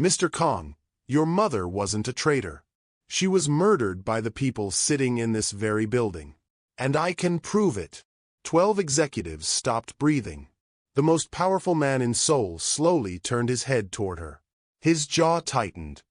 Mr. Kong, your mother wasn't a traitor. She was murdered by the people sitting in this very building. And I can prove it. 12 executives stopped breathing. The most powerful man in Seoul slowly turned his head toward her. His jaw tightened.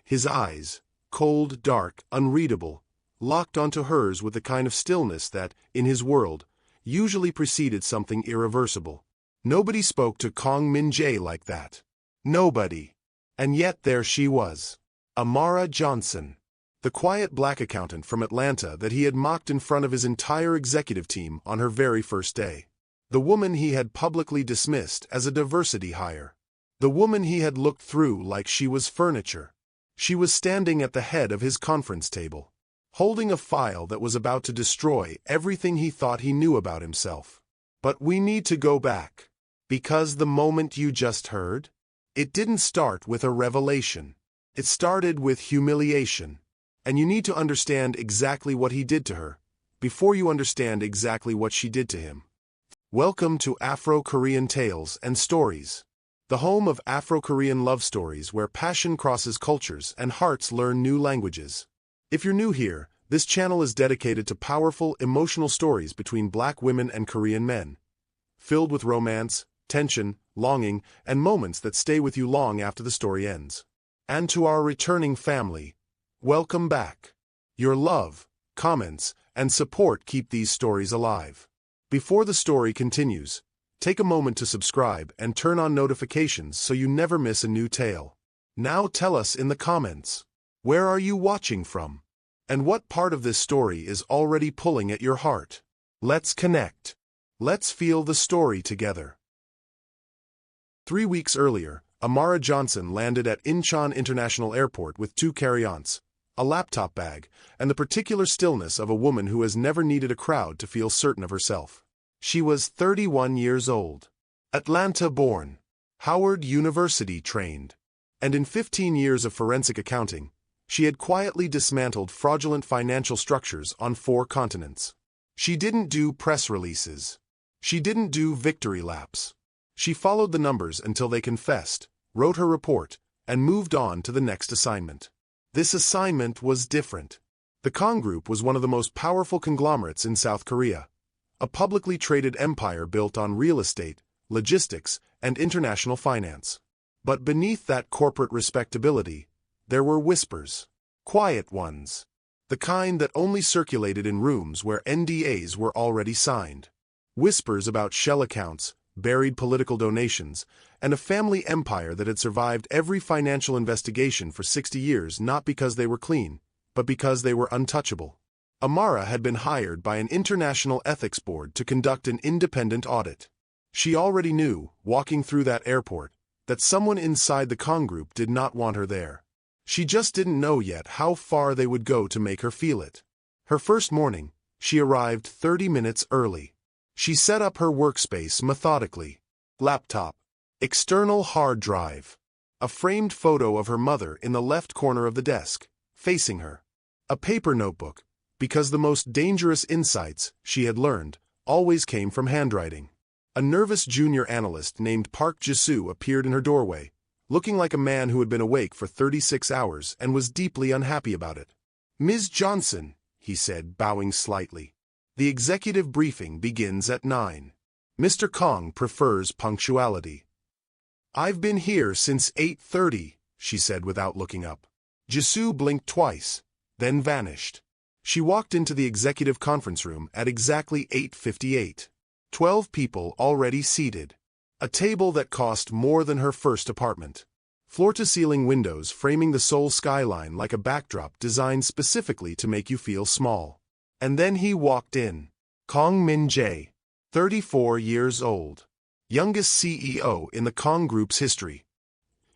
His eyes, cold, dark, unreadable, locked onto hers with the kind of stillness that, in his world, usually preceded something irreversible. Nobody spoke to Kong Min-jae like that. Nobody. And yet there she was. Amara Johnson. The quiet black accountant from Atlanta that he had mocked in front of his entire executive team on her very first day. The woman he had publicly dismissed as a diversity hire. The woman he had looked through like she was furniture. She was standing at the head of his conference table, holding a file that was about to destroy everything he thought he knew about himself. But we need to go back. Because the moment you just heard, it didn't start with a revelation. It started with humiliation. And you need to understand exactly what he did to her, before you understand exactly what she did to him. Welcome to Afro Korean Tales and Stories, the home of Afro Korean love stories where passion crosses cultures and hearts learn new languages. If you're new here, this channel is dedicated to powerful, emotional stories between Black women and Korean men, filled with romance, tension, longing, and moments that stay with you long after the story ends. And to our returning family, welcome back. Your love, comments, and support keep these stories alive. Before the story continues, take a moment to subscribe and turn on notifications so you never miss a new tale. Now tell us in the comments, where are you watching from? And what part of this story is already pulling at your heart? Let's connect. Let's feel the story together. 3 weeks earlier, Amara Johnson landed at Incheon International Airport with 2 carry-ons, a laptop bag, and the particular stillness of a woman who has never needed a crowd to feel certain of herself. She was 31 years old, Atlanta-born, Howard University-trained, and in 15 years of forensic accounting, she had quietly dismantled fraudulent financial structures on 4 continents. She didn't do press releases. She didn't do victory laps. She followed the numbers until they confessed, wrote her report, and moved on to the next assignment. This assignment was different. The Kong Group was one of the most powerful conglomerates in South Korea, a publicly traded empire built on real estate, logistics, and international finance. But beneath that corporate respectability, there were whispers, quiet ones, the kind that only circulated in rooms where NDAs were already signed. Whispers about shell accounts, buried political donations, and a family empire that had survived every financial investigation for 60 years not because they were clean, but because they were untouchable. Amara had been hired by an international ethics board to conduct an independent audit. She already knew, walking through that airport, that someone inside the Kong Group did not want her there. She just didn't know yet how far they would go to make her feel it. Her first morning, she arrived 30 minutes early. She set up her workspace methodically. Laptop. External hard drive. A framed photo of her mother in the left corner of the desk, facing her. A paper notebook, because the most dangerous insights, she had learned, always came from handwriting. A nervous junior analyst named Park Ji-soo appeared in her doorway, looking like a man who had been awake for 36 hours and was deeply unhappy about it. "Ms. Johnson," he said, bowing slightly. "The executive briefing begins at 9. Mr. Kong prefers punctuality." "I've been here since 8:30, she said without looking up. Ji-soo blinked twice, then vanished. She walked into the executive conference room at exactly 8:58. 12 people already seated. A table that cost more than her first apartment. Floor-to-ceiling windows framing the Seoul skyline like a backdrop designed specifically to make you feel small. And then he walked in. Kong Min-jae, 34 years old. Youngest CEO in the Kong Group's history.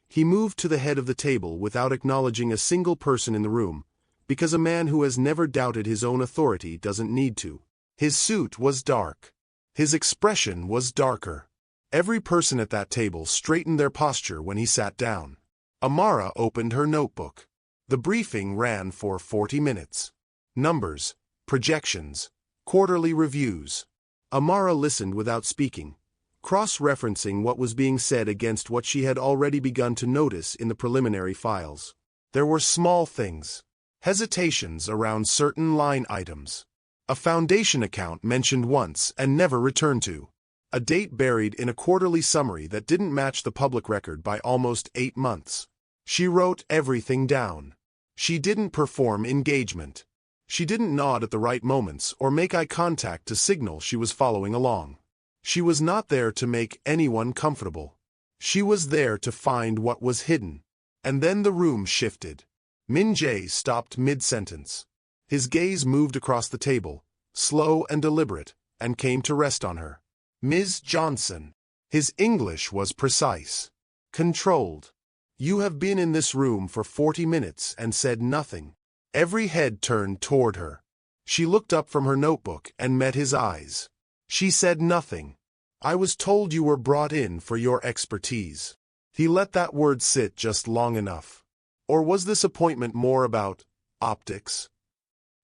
He moved to the head of the table without acknowledging a single person in the room, because a man who has never doubted his own authority doesn't need to. His suit was dark. His expression was darker. Every person at that table straightened their posture when he sat down. Amara opened her notebook. The briefing ran for 40 minutes. Numbers, projections, quarterly reviews. Amara listened without speaking, cross-referencing what was being said against what she had already begun to notice in the preliminary files. There were small things. Hesitations around certain line items. A foundation account mentioned once and never returned to. A date buried in a quarterly summary that didn't match the public record by almost 8 months. She wrote everything down. She didn't perform engagement. She didn't nod at the right moments or make eye contact to signal she was following along. She was not there to make anyone comfortable. She was there to find what was hidden. And then the room shifted. Min Jae stopped mid-sentence. His gaze moved across the table, slow and deliberate, and came to rest on her. Ms. Johnson. His English was precise. Controlled. You have been in this room for 40 minutes and said nothing. Every head turned toward her. She looked up from her notebook and met his eyes. She said nothing. I was told you were brought in for your expertise. He let that word sit just long enough. Or was this appointment more about optics?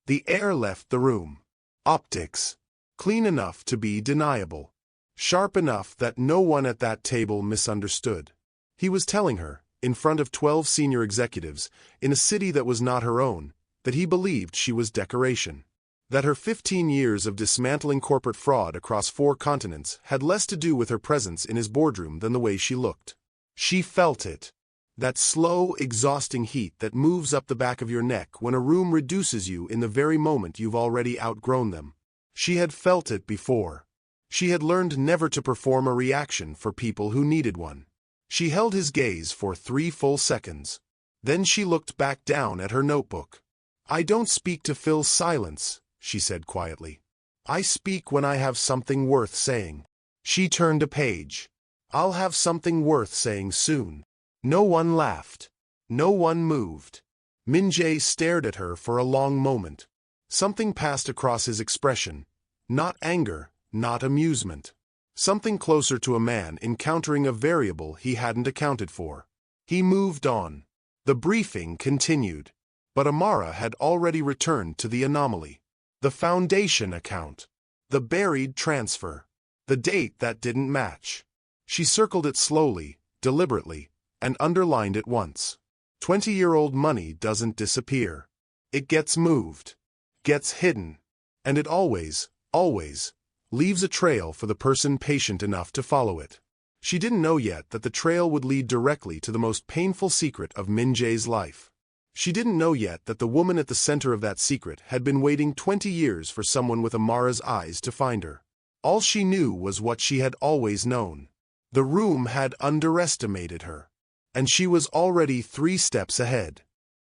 The air left the room. Optics. Clean enough to be deniable. Sharp enough that no one at that table misunderstood. He was telling her, in front of 12 senior executives, in a city that was not her own, that he believed she was decoration. That her 15 years of dismantling corporate fraud across 4 continents had less to do with her presence in his boardroom than the way she looked. She felt it. That slow, exhausting heat that moves up the back of your neck when a room reduces you in the very moment you've already outgrown them. She had felt it before. She had learned never to perform a reaction for people who needed one. She held his gaze for 3 full seconds. Then she looked back down at her notebook. I don't speak to fill silence, she said quietly. I speak when I have something worth saying. She turned a page. I'll have something worth saying soon. No one laughed. No one moved. Min Jae stared at her for a long moment. Something passed across his expression. Not anger, not amusement. Something closer to a man encountering a variable he hadn't accounted for. He moved on. The briefing continued. But Amara had already returned to the anomaly. The foundation account. The buried transfer. The date that didn't match. She circled it slowly, deliberately, and underlined it once. 20-year-old money doesn't disappear. It gets moved. Gets hidden. And it always leaves a trail for the person patient enough to follow it. She didn't know yet that the trail would lead directly to the most painful secret of Min Jae's life. She didn't know yet that the woman at the center of that secret had been waiting 20 years for someone with Amara's eyes to find her. All she knew was what she had always known. The room had underestimated her. And she was already 3 steps ahead.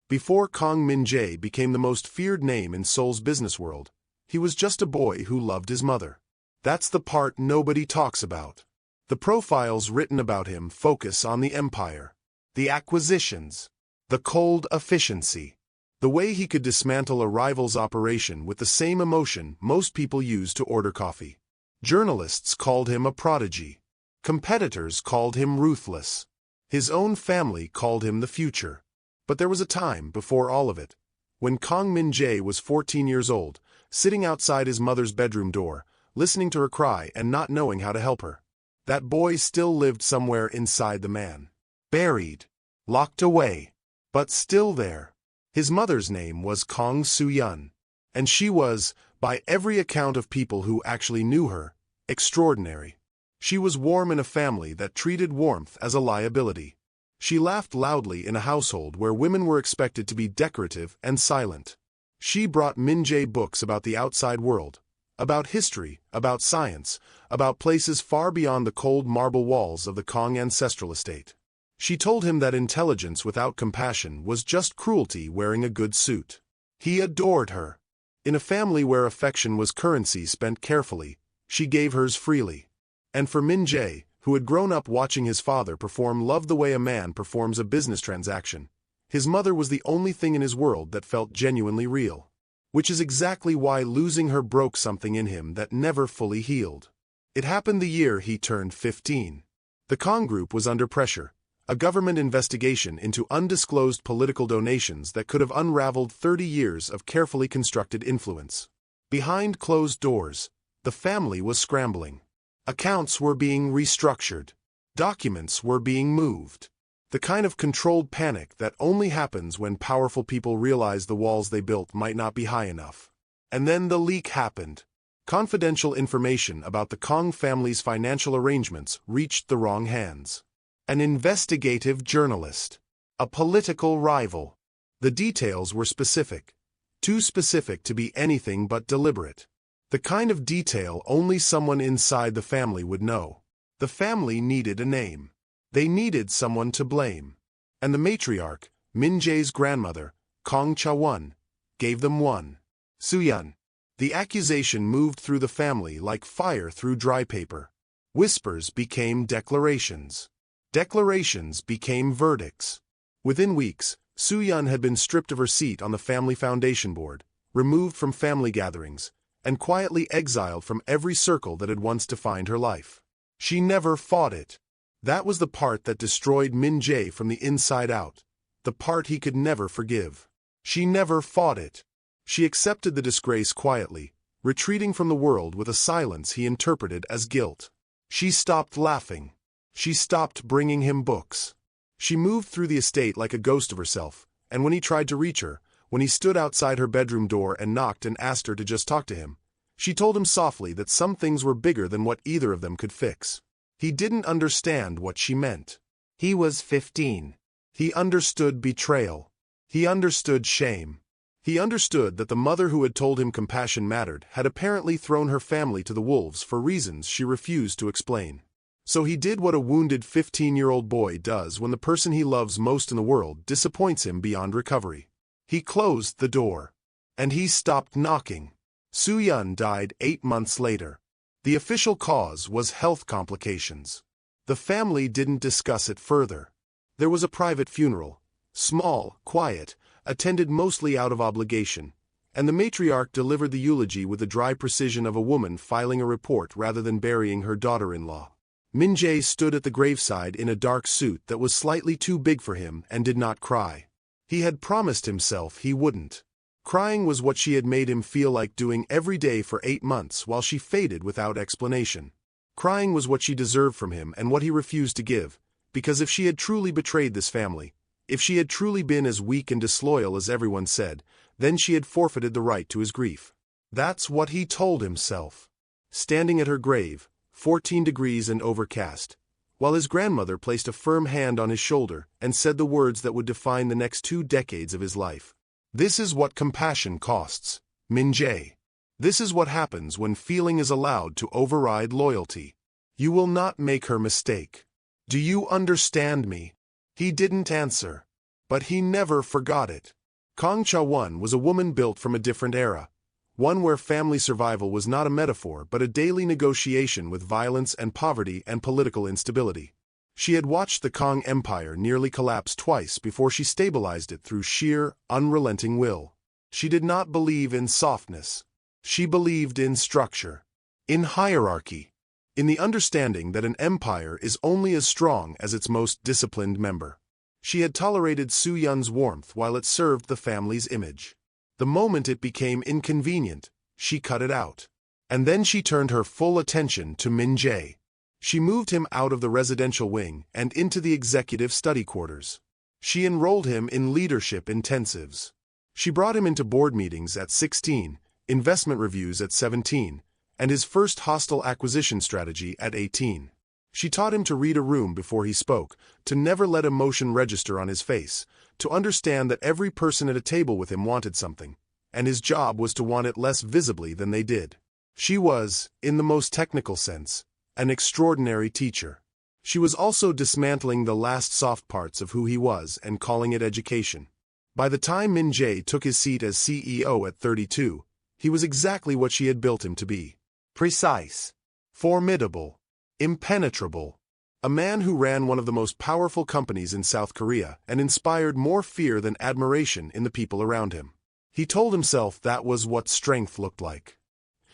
Before Kang Min Jae became the most feared name in Seoul's business world, he was just a boy who loved his mother. That's the part nobody talks about. The profiles written about him focus on the empire, the acquisitions, the cold efficiency, the way he could dismantle a rival's operation with the same emotion most people use to order coffee. Journalists called him a prodigy. Competitors called him ruthless. His own family called him the future. But there was a time before all of it, when Kang Min Jae was 14 years old, sitting outside his mother's bedroom door, listening to her cry and not knowing how to help her. That boy still lived somewhere inside the man. Buried. Locked away. But still there. His mother's name was Kang Soo-yeon. And she was, by every account of people who actually knew her, extraordinary. She was warm in a family that treated warmth as a liability. She laughed loudly in a household where women were expected to be decorative and silent. She brought Min Jae books about the outside world, about history, about science, about places far beyond the cold marble walls of the Kang ancestral estate. She told him that intelligence without compassion was just cruelty wearing a good suit. He adored her. In a family where affection was currency spent carefully, she gave hers freely. And for Min Jae, who had grown up watching his father perform love the way a man performs a business transaction, his mother was the only thing in his world that felt genuinely real. Which is exactly why losing her broke something in him that never fully healed. It happened the year he turned 15. The Kang Group was under pressure, a government investigation into undisclosed political donations that could have unraveled 30 years of carefully constructed influence. Behind closed doors, the family was scrambling. Accounts were being restructured. Documents were being moved. The kind of controlled panic that only happens when powerful people realize the walls they built might not be high enough. And then the leak happened. Confidential information about the Kong family's financial arrangements reached the wrong hands. An investigative journalist. A political rival. The details were specific. Too specific to be anything but deliberate. The kind of detail only someone inside the family would know. The family needed a name. They needed someone to blame. And the matriarch, Min Jae's grandmother, Kong Cha-won, gave them one. Soo-yeon. The accusation moved through the family like fire through dry paper. Whispers became declarations. Declarations became verdicts. Within weeks, Soo-yeon had been stripped of her seat on the family foundation board, removed from family gatherings, and quietly exiled from every circle that had once defined her life. She never fought it. That was the part that destroyed Min Jae from the inside out, the part he could never forgive. She never fought it. She accepted the disgrace quietly, retreating from the world with a silence he interpreted as guilt. She stopped laughing. She stopped bringing him books. She moved through the estate like a ghost of herself, and when he tried to reach her, when he stood outside her bedroom door and knocked and asked her to just talk to him, she told him softly that some things were bigger than what either of them could fix. He didn't understand what she meant. He was 15. He understood betrayal. He understood shame. He understood that the mother who had told him compassion mattered had apparently thrown her family to the wolves for reasons she refused to explain. So he did what a wounded 15-year-old boy does when the person he loves most in the world disappoints him beyond recovery. He closed the door. And he stopped knocking. Soo-yeon died 8 months later. The official cause was health complications. The family didn't discuss it further. There was a private funeral, small, quiet, attended mostly out of obligation, and the matriarch delivered the eulogy with the dry precision of a woman filing a report rather than burying her daughter-in-law. Min Jae stood at the graveside in a dark suit that was slightly too big for him and did not cry. He had promised himself he wouldn't. Crying was what she had made him feel like doing every day for 8 months while she faded without explanation. Crying was what she deserved from him and what he refused to give, because if she had truly betrayed this family, if she had truly been as weak and disloyal as everyone said, then she had forfeited the right to his grief. That's what he told himself. Standing at her grave, 14 degrees and overcast, while his grandmother placed a firm hand on his shoulder and said the words that would define the next 2 decades of his life. This is what compassion costs, Min Jae. This is what happens when feeling is allowed to override loyalty. You will not make her mistake. Do you understand me? He didn't answer. But he never forgot it. Kong Cha-won was a woman built from a different era. One where family survival was not a metaphor but a daily negotiation with violence and poverty and political instability. She had watched the Kong Empire nearly collapse twice before she stabilized it through sheer, unrelenting will. She did not believe in softness. She believed in structure, in hierarchy, in the understanding that an empire is only as strong as its most disciplined member. She had tolerated Soo-yeon's warmth while it served the family's image. The moment it became inconvenient, she cut it out. And then she turned her full attention to Min Jae. She moved him out of the residential wing and into the executive study quarters. She enrolled him in leadership intensives. She brought him into board meetings at 16, investment reviews at 17, and his first hostile acquisition strategy at 18. She taught him to read a room before he spoke, to never let emotion register on his face, to understand that every person at a table with him wanted something, and his job was to want it less visibly than they did. She was, in the most technical sense, an extraordinary teacher. She was also dismantling the last soft parts of who he was and calling it education. By the time Min Jae took his seat as CEO at 32, he was exactly what she had built him to be. Precise. Formidable. Impenetrable. A man who ran one of the most powerful companies in South Korea and inspired more fear than admiration in the people around him. He told himself that was what strength looked like.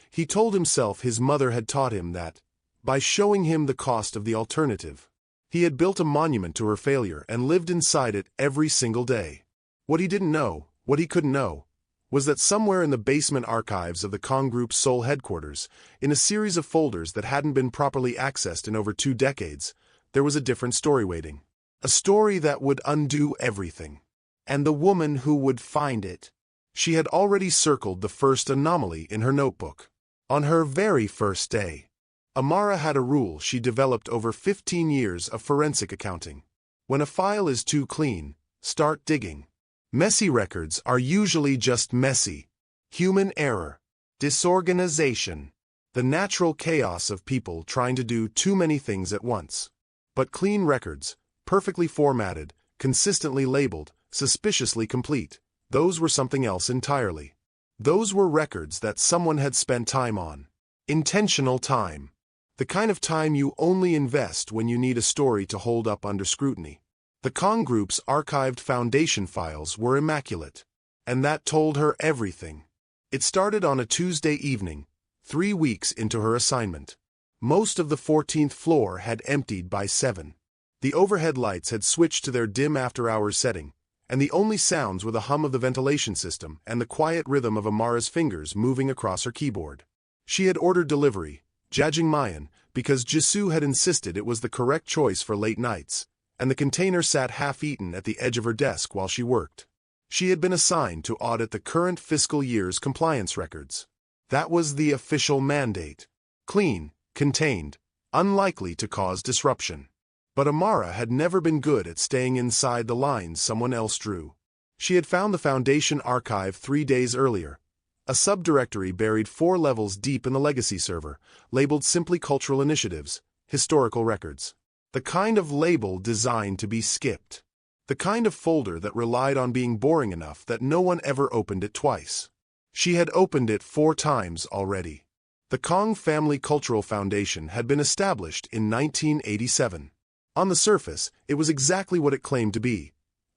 He told himself his mother had taught him that, by showing him the cost of the alternative. He had built a monument to her failure and lived inside it every single day. What he didn't know, what he couldn't know, was that somewhere in the basement archives of the Kong Group's Seoul headquarters, in a series of folders that hadn't been properly accessed in over 2 decades, there was a different story waiting. A story that would undo everything. And the woman who would find it. She had already circled the first anomaly in her notebook. On her very first day, Amara had a rule she developed over 15 years of forensic accounting. When a file is too clean, start digging. Messy records are usually just messy. Human error. Disorganization. The natural chaos of people trying to do too many things at once. But clean records, perfectly formatted, consistently labeled, suspiciously complete, those were something else entirely. Those were records that someone had spent time on. Intentional time. The kind of time you only invest when you need a story to hold up under scrutiny. The Kong Group's archived foundation files were immaculate. And that told her everything. It started on a Tuesday evening, 3 weeks into her assignment. Most of the 14th floor had emptied by 7. The overhead lights had switched to their dim after-hours setting, and the only sounds were the hum of the ventilation system and the quiet rhythm of Amara's fingers moving across her keyboard. She had ordered delivery, jjajangmyeon, because Jisoo had insisted it was the correct choice for late nights, and the container sat half-eaten at the edge of her desk while she worked. She had been assigned to audit the current fiscal year's compliance records. That was the official mandate. Clean, contained, unlikely to cause disruption. But Amara had never been good at staying inside the lines someone else drew. She had found the Foundation archive 3 days earlier, a subdirectory buried 4 levels deep in the legacy server, labeled simply Cultural Initiatives, Historical Records. The kind of label designed to be skipped. The kind of folder that relied on being boring enough that no one ever opened it twice. She had opened it 4 times already. The Kong Family Cultural Foundation had been established in 1987. On the surface, it was exactly what it claimed to be: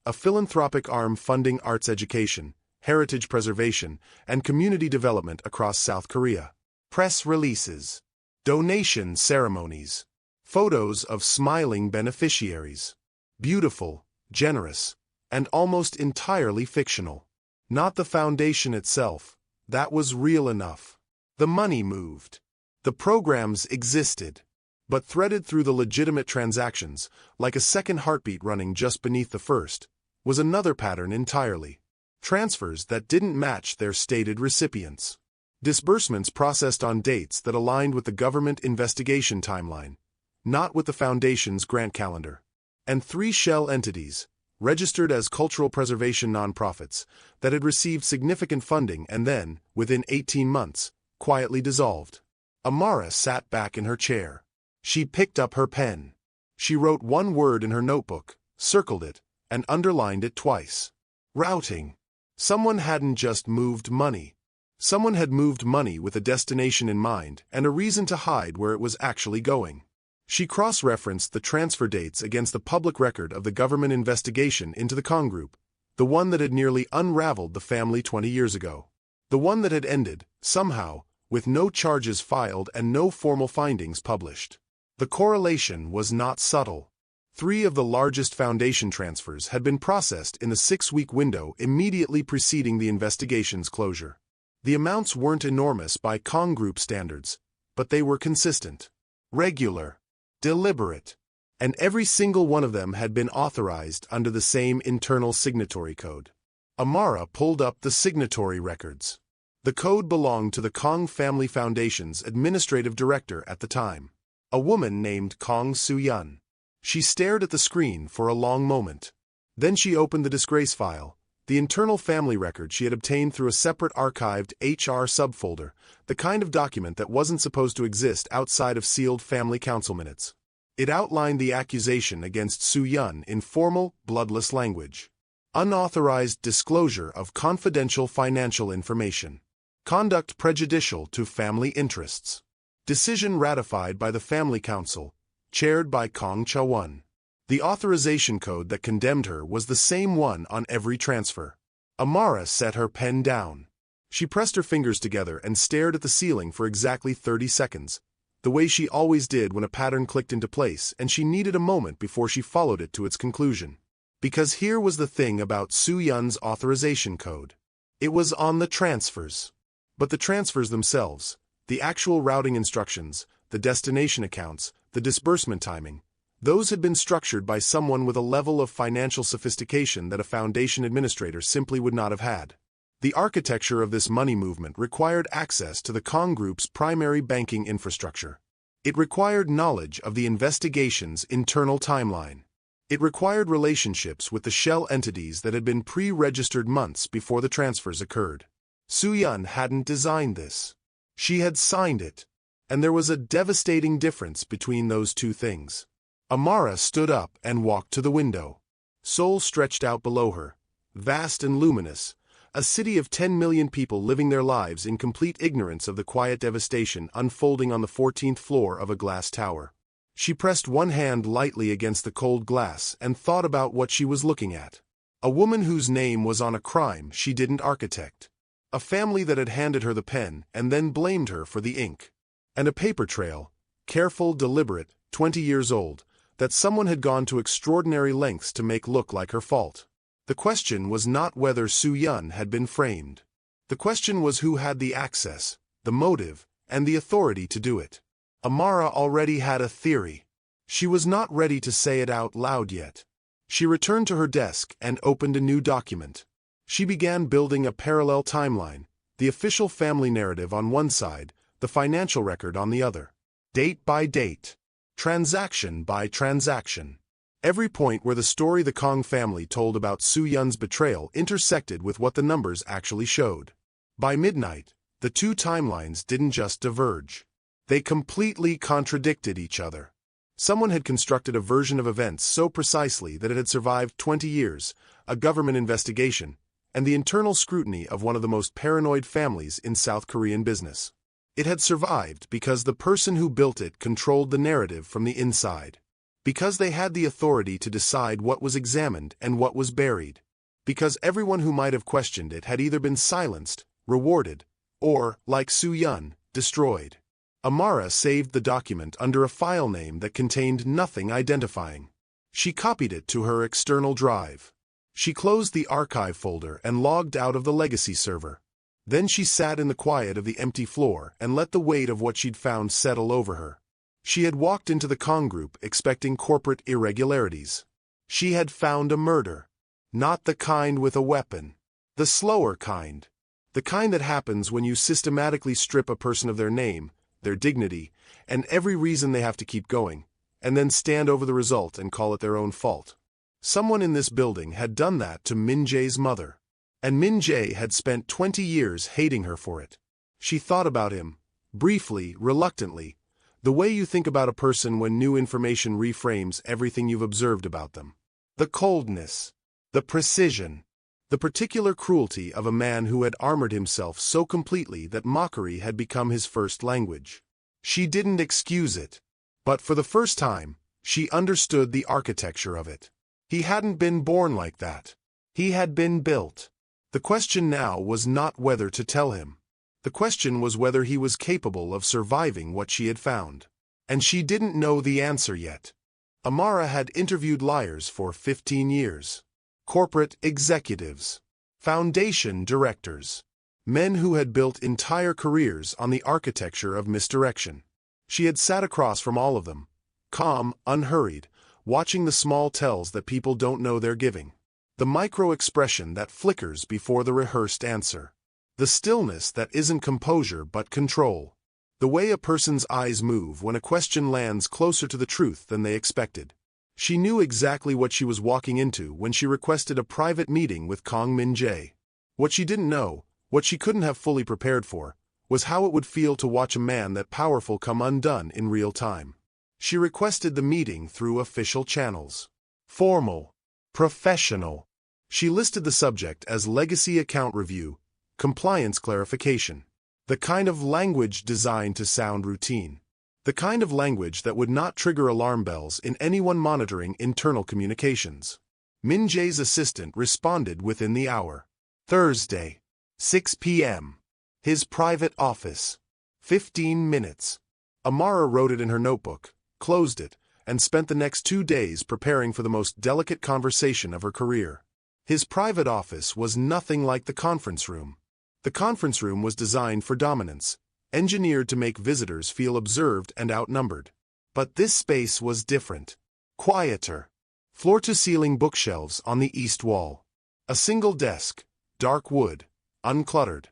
a philanthropic arm funding arts education, heritage preservation, and community development across South Korea. Press releases. Donation ceremonies. Photos of smiling beneficiaries. Beautiful, generous, and almost entirely fictional. Not the foundation itself. That was real enough. The money moved. The programs existed. But threaded through the legitimate transactions, like a second heartbeat running just beneath the first, was another pattern entirely. Transfers that didn't match their stated recipients. Disbursements processed on dates that aligned with the government investigation timeline, not with the Foundation's grant calendar. And 3 shell entities, registered as cultural preservation nonprofits, that had received significant funding and then, within 18 months, quietly dissolved. Amara sat back in her chair. She picked up her pen. She wrote 1 word in her notebook, circled it, and underlined it twice. Routing. Someone hadn't just moved money. Someone had moved money with a destination in mind and a reason to hide where it was actually going. She cross-referenced the transfer dates against the public record of the government investigation into the Kong Group, the one that had nearly unraveled the family 20 years ago. The one that had ended, somehow, with no charges filed and no formal findings published. The correlation was not subtle. 3 of the largest Foundation transfers had been processed in the 6-week window immediately preceding the investigation's closure. The amounts weren't enormous by Kong Group standards, but they were consistent, regular, deliberate, and every single one of them had been authorized under the same internal signatory code. Amara pulled up the signatory records. The code belonged to the Kong Family Foundation's administrative director at the time, a woman named Kong Soo-yeon. She stared at the screen for a long moment. Then she opened the disgrace file, the internal family record she had obtained through a separate archived HR subfolder, the kind of document that wasn't supposed to exist outside of sealed family council minutes. It outlined the accusation against Soo-yeon in formal, bloodless language. Unauthorized disclosure of confidential financial information. Conduct prejudicial to family interests. Decision ratified by the Family Council, chaired by Kong Cha-won. The authorization code that condemned her was the same one on every transfer. Amara set her pen down. She pressed her fingers together and stared at the ceiling for exactly 30 seconds, the way she always did when a pattern clicked into place and she needed a moment before she followed it to its conclusion. Because here was the thing about Soo-yeon's authorization code. It was on the transfers. But the transfers themselves, the actual routing instructions, the destination accounts, the disbursement timing, those had been structured by someone with a level of financial sophistication that a foundation administrator simply would not have had. The architecture of this money movement required access to the Kong Group's primary banking infrastructure. It required knowledge of the investigation's internal timeline. It required relationships with the shell entities that had been pre-registered months before the transfers occurred. Soo-yeon hadn't designed this. She had signed it. And there was a devastating difference between those two things. Amara stood up and walked to the window. Seoul stretched out below her, vast and luminous, a city of 10 million people living their lives in complete ignorance of the quiet devastation unfolding on the 14th floor of a glass tower. She pressed one hand lightly against the cold glass and thought about what she was looking at. A woman whose name was on a crime she didn't architect. A family that had handed her the pen and then blamed her for the ink. And a paper trail, careful, deliberate, 20 years old, that someone had gone to extraordinary lengths to make look like her fault. The question was not whether Soo-yeon had been framed. The question was who had the access, the motive, and the authority to do it. Amara already had a theory. She was not ready to say it out loud yet. She returned to her desk and opened a new document. She began building a parallel timeline, the official family narrative on one side, the financial record on the other. Date by date. Transaction by transaction. Every point where the story the Kong family told about Soo-yeon's betrayal intersected with what the numbers actually showed. By midnight, the two timelines didn't just diverge. They completely contradicted each other. Someone had constructed a version of events so precisely that it had survived 20 years, a government investigation, and the internal scrutiny of one of the most paranoid families in South Korean business. It had survived because the person who built it controlled the narrative from the inside. Because they had the authority to decide what was examined and what was buried. Because everyone who might have questioned it had either been silenced, rewarded, or, like Soo-yeon, destroyed. Amara saved the document under a file name that contained nothing identifying. She copied it to her external drive. She closed the archive folder and logged out of the legacy server. Then she sat in the quiet of the empty floor and let the weight of what she'd found settle over her. She had walked into the Kong Group expecting corporate irregularities. She had found a murder. Not the kind with a weapon. The slower kind. The kind that happens when you systematically strip a person of their name, their dignity, and every reason they have to keep going, and then stand over the result and call it their own fault. Someone in this building had done that to Min-jae's mother. And Min-jae had spent 20 years hating her for it. She thought about him, briefly, reluctantly, the way you think about a person when new information reframes everything you've observed about them. The coldness, the precision, the particular cruelty of a man who had armored himself so completely that mockery had become his first language. She didn't excuse it, but for the first time, she understood the architecture of it. He hadn't been born like that. He had been built. The question now was not whether to tell him. The question was whether he was capable of surviving what she had found. And she didn't know the answer yet. Amara had interviewed liars for 15 years. Corporate executives. Foundation directors. Men who had built entire careers on the architecture of misdirection. She had sat across from all of them, calm, unhurried, watching the small tells that people don't know they're giving. The micro-expression that flickers before the rehearsed answer. The stillness that isn't composure but control. The way a person's eyes move when a question lands closer to the truth than they expected. She knew exactly what she was walking into when she requested a private meeting with Kong Min-jae. What she didn't know, what she couldn't have fully prepared for, was how it would feel to watch a man that powerful come undone in real time. She requested the meeting through official channels. Formal. Professional. She listed the subject as legacy account review, compliance clarification. The kind of language designed to sound routine. The kind of language that would not trigger alarm bells in anyone monitoring internal communications. Min-jae's assistant responded within the hour. Thursday, 6 p.m. His private office. 15 minutes. Amara wrote it in her notebook, closed it, and spent the next 2 days preparing for the most delicate conversation of her career. His private office was nothing like the conference room. The conference room was designed for dominance, engineered to make visitors feel observed and outnumbered. But this space was different. Quieter. Floor-to-ceiling bookshelves on the east wall. A single desk, dark wood, uncluttered.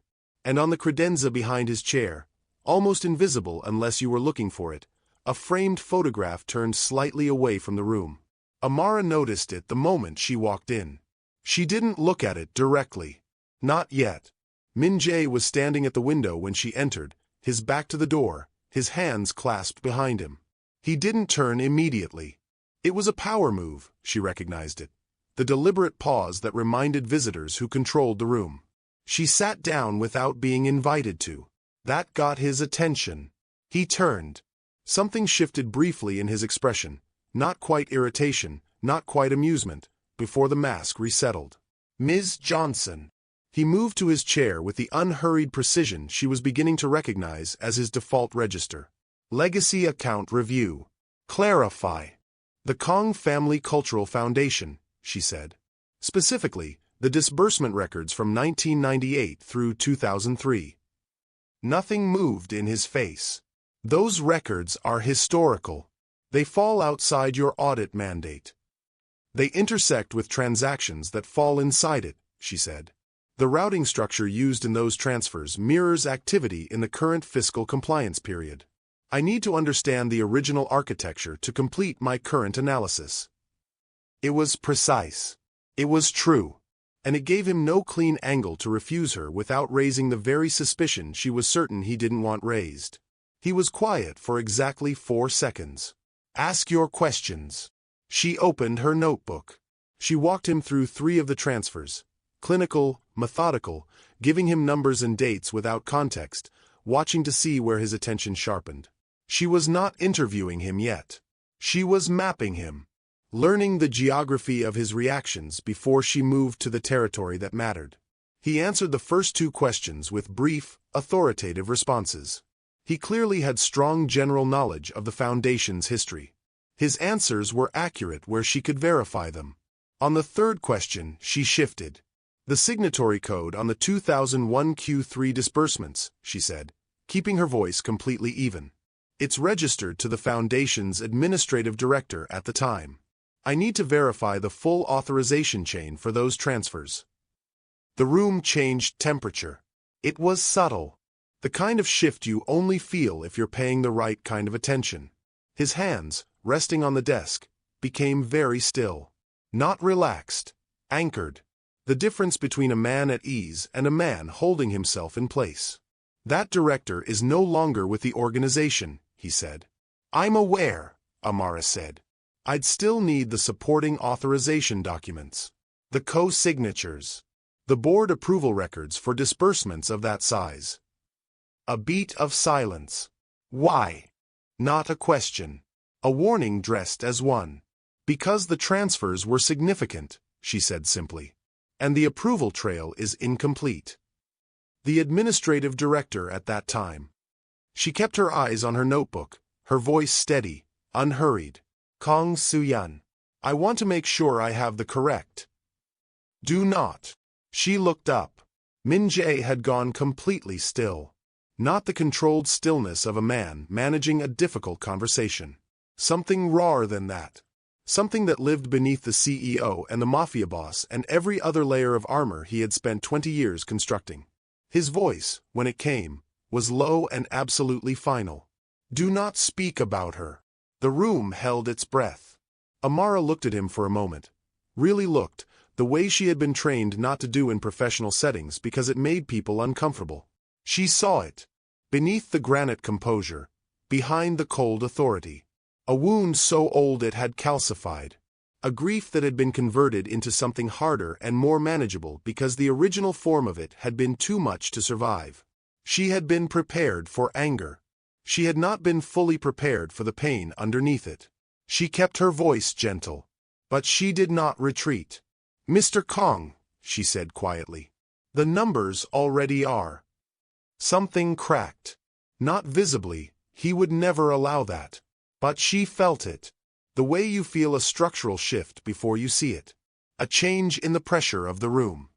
And on the credenza behind his chair, almost invisible unless you were looking for it, a framed photograph turned slightly away from the room. Amara noticed it the moment she walked in. She didn't look at it directly. Not yet. Min Jae was standing at the window when she entered, his back to the door, his hands clasped behind him. He didn't turn immediately. It was a power move, she recognized it. The deliberate pause that reminded visitors who controlled the room. She sat down without being invited to. That got his attention. He turned. Something shifted briefly in his expression, not quite irritation, not quite amusement, before the mask resettled. Ms. Johnson. He moved to his chair with the unhurried precision she was beginning to recognize as his default register. Legacy Account Review. Clarify. The Kong Family Cultural Foundation, she said. Specifically, the disbursement records from 1998 through 2003. Nothing moved in his face. Those records are historical. They fall outside your audit mandate. They intersect with transactions that fall inside it, she said. The routing structure used in those transfers mirrors activity in the current fiscal compliance period. I need to understand the original architecture to complete my current analysis. It was precise. It was true. And it gave him no clean angle to refuse her without raising the very suspicion she was certain he didn't want raised. He was quiet for exactly 4 seconds. Ask your questions. She opened her notebook. She walked him through 3 of the transfers. Clinical, methodical, giving him numbers and dates without context, watching to see where his attention sharpened. She was not interviewing him yet. She was mapping him, learning the geography of his reactions before she moved to the territory that mattered. He answered the first 2 questions with brief, authoritative responses. He clearly had strong general knowledge of the Foundation's history. His answers were accurate where she could verify them. On the 3rd question, she shifted. The signatory code on the 2001 Q3 disbursements, she said, keeping her voice completely even. It's registered to the Foundation's administrative director at the time. I need to verify the full authorization chain for those transfers. The room changed temperature. It was subtle. The kind of shift you only feel if you're paying the right kind of attention. His hands, resting on the desk, became very still. Not relaxed, anchored. The difference between a man at ease and a man holding himself in place. That director is no longer with the organization, he said. I'm aware, Amara said. I'd still need the supporting authorization documents. The co-signatures. The board approval records for disbursements of that size. A beat of silence. Why? Not a question. A warning dressed as one. Because the transfers were significant, she said simply. And the approval trail is incomplete. The administrative director at that time. She kept her eyes on her notebook, her voice steady, unhurried. Kong Soo-yeon. I want to make sure I have the correct. Do not. She looked up. Min Jae had gone completely still. Not the controlled stillness of a man managing a difficult conversation. Something rawer than that. Something that lived beneath the CEO and the Mafia boss and every other layer of armor he had spent 20 years constructing. His voice, when it came, was low and absolutely final. Do not speak about her. The room held its breath. Amara looked at him for a moment. Really looked, the way she had been trained not to do in professional settings because it made people uncomfortable. She saw it. Beneath the granite composure, behind the cold authority. A wound so old it had calcified. A grief that had been converted into something harder and more manageable because the original form of it had been too much to survive. She had been prepared for anger. She had not been fully prepared for the pain underneath it. She kept her voice gentle. But she did not retreat. Mr. Kong, she said quietly. The numbers already are. Something cracked. Not visibly, he would never allow that. But she felt it. The way you feel a structural shift before you see it. A change in the pressure of the room.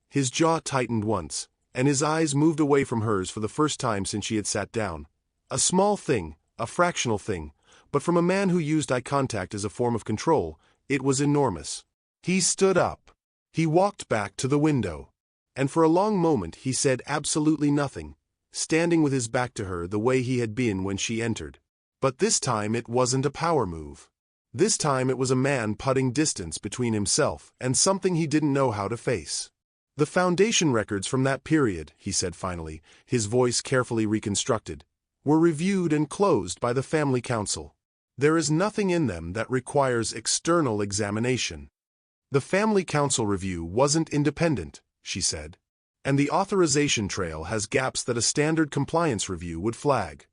His jaw tightened once, and his eyes moved away from hers for the first time since she had sat down. A small thing, a fractional thing, but from a man who used eye contact as a form of control, it was enormous. He stood up. He walked back to the window. And for a long moment he said absolutely nothing, standing with his back to her the way he had been when she entered. But this time it wasn't a power move. This time it was a man putting distance between himself and something he didn't know how to face. The foundation records from that period, he said finally, his voice carefully reconstructed, were reviewed and closed by the family council. There is nothing in them that requires external examination. The family council review wasn't independent, she said, and the authorization trail has gaps that a standard compliance review would flag.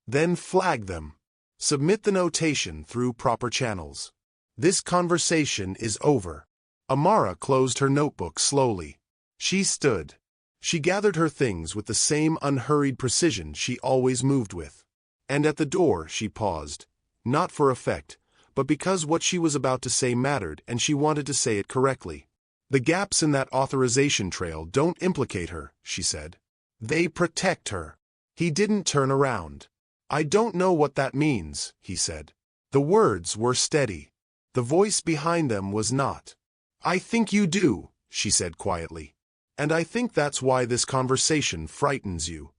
Then flag them. Submit the notation through proper channels. This conversation is over. Amara closed her notebook slowly. She stood. She gathered her things with the same unhurried precision she always moved with. And at the door she paused, not for effect, but because what she was about to say mattered and she wanted to say it correctly. The gaps in that authorization trail don't implicate her, she said. They protect her. He didn't turn around. I don't know what that means, he said. The words were steady. The voice behind them was not. I think you do, she said quietly. And I think that's why this conversation frightens you.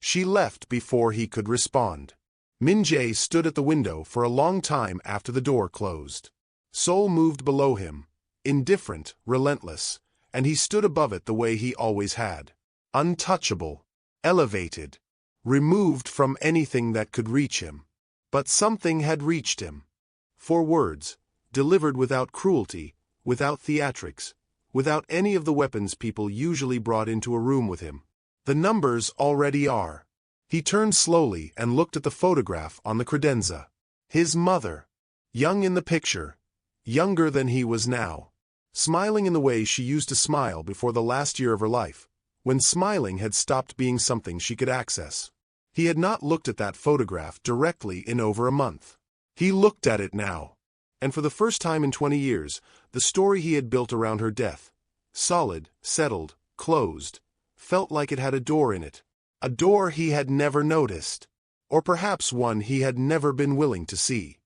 She left before he could respond. Min-jae stood at the window for a long time after the door closed. Seoul moved below him, indifferent, relentless, and he stood above it the way he always had. Untouchable, elevated, removed from anything that could reach him. But something had reached him. 4 words, delivered without cruelty, without theatrics, without any of the weapons people usually brought into a room with him. The numbers already are. He turned slowly and looked at the photograph on the credenza. His mother. Young in the picture. Younger than he was now. Smiling in the way she used to smile before the last year of her life, when smiling had stopped being something she could access. He had not looked at that photograph directly in over a month. He looked at it now. And for the first time in 20 years, the story he had built around her death, solid, settled, closed, felt like it had a door in it. A door he had never noticed. Or perhaps one he had never been willing to see.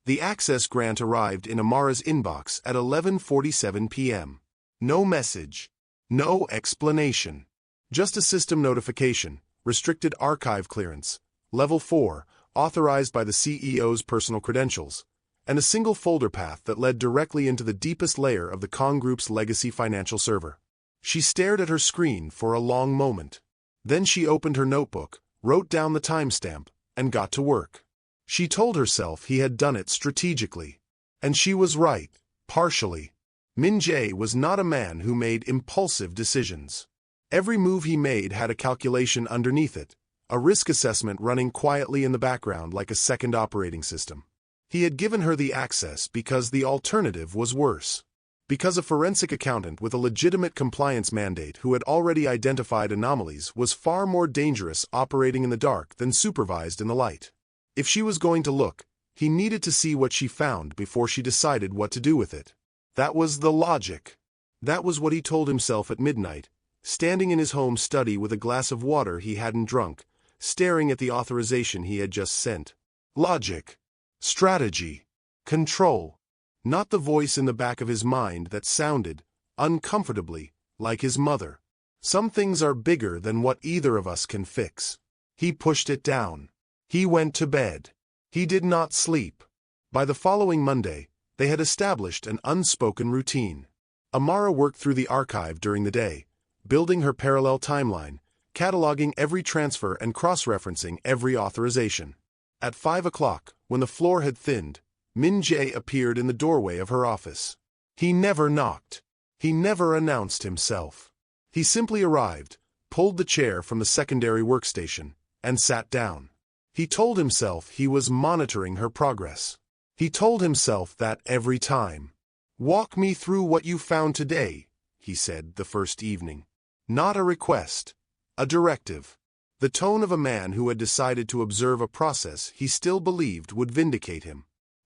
The access grant arrived in Amara's inbox at 11:47 p.m. No message. No explanation. Just a system notification, restricted archive clearance, level 4, authorized by the CEO's personal credentials, and a single folder path that led directly into the deepest layer of the Kong Group's legacy financial server. She stared at her screen for a long moment. Then she opened her notebook, wrote down the timestamp, and got to work. She told herself he had done it strategically. And she was right, partially. Min-jae was not a man who made impulsive decisions. Every move he made had a calculation underneath it, a risk assessment running quietly in the background like a second operating system. He had given her the access because the alternative was worse. Because a forensic accountant with a legitimate compliance mandate who had already identified anomalies was far more dangerous operating in the dark than supervised in the light. If she was going to look, he needed to see what she found before she decided what to do with it. That was the logic. That was what he told himself at midnight, standing in his home study with a glass of water he hadn't drunk, staring at the authorization he had just sent. Logic. Strategy. Control. Not the voice in the back of his mind that sounded, uncomfortably, like his mother. Some things are bigger than what either of us can fix. He pushed it down. He went to bed. He did not sleep. By the following Monday, they had established an unspoken routine. Amara worked through the archive during the day, building her parallel timeline, cataloging every transfer and cross-referencing every authorization. At 5 o'clock, when the floor had thinned, Min-jae appeared in the doorway of her office. He never knocked. He never announced himself. He simply arrived, pulled the chair from the secondary workstation, and sat down. He told himself he was monitoring her progress. He told himself that every time. "Walk me through what you found today," he said the first evening. Not a request. A directive. The tone of a man who had decided to observe a process he still believed would vindicate him.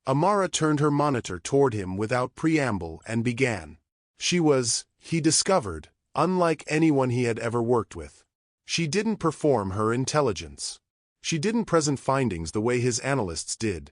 Amara turned her monitor toward him without preamble and began. She was, he discovered, unlike anyone he had ever worked with. She didn't perform her intelligence. She didn't present findings the way his analysts did.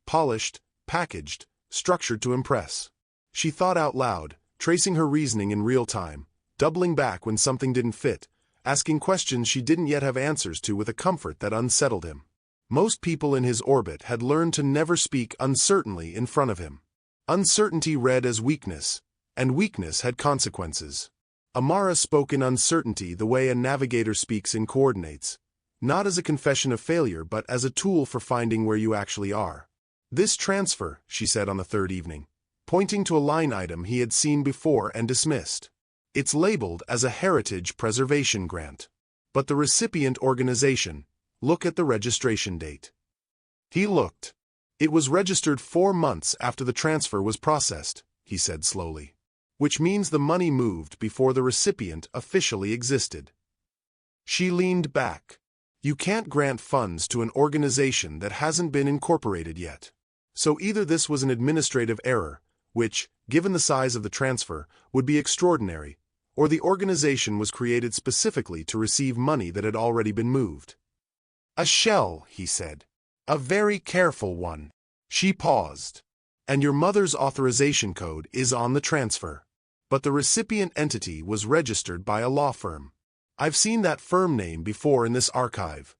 Polished, packaged, structured to impress. She thought out loud, tracing her reasoning in real time, doubling back when something didn't fit, asking questions she didn't yet have answers to with a comfort that unsettled him. Most people in his orbit had learned to never speak uncertainly in front of him. Uncertainty read as weakness, and weakness had consequences. Amara spoke in uncertainty the way a navigator speaks in coordinates, not as a confession of failure but as a tool for finding where you actually are. This transfer, she said on the third evening, pointing to a line item he had seen before and dismissed. It's labeled as a heritage preservation grant. But the recipient organization, look at the registration date. He looked. It was registered 4 months after the transfer was processed, he said slowly. Which means the money moved before the recipient officially existed. She leaned back. You can't grant funds to an organization that hasn't been incorporated yet. So either this was an administrative error, which, given the size of the transfer, would be extraordinary, or the organization was created specifically to receive money that had already been moved. A shell, he said. A very careful one. She paused. And your mother's authorization code is on the transfer. But the recipient entity was registered by a law firm. I've seen that firm name before in this archive.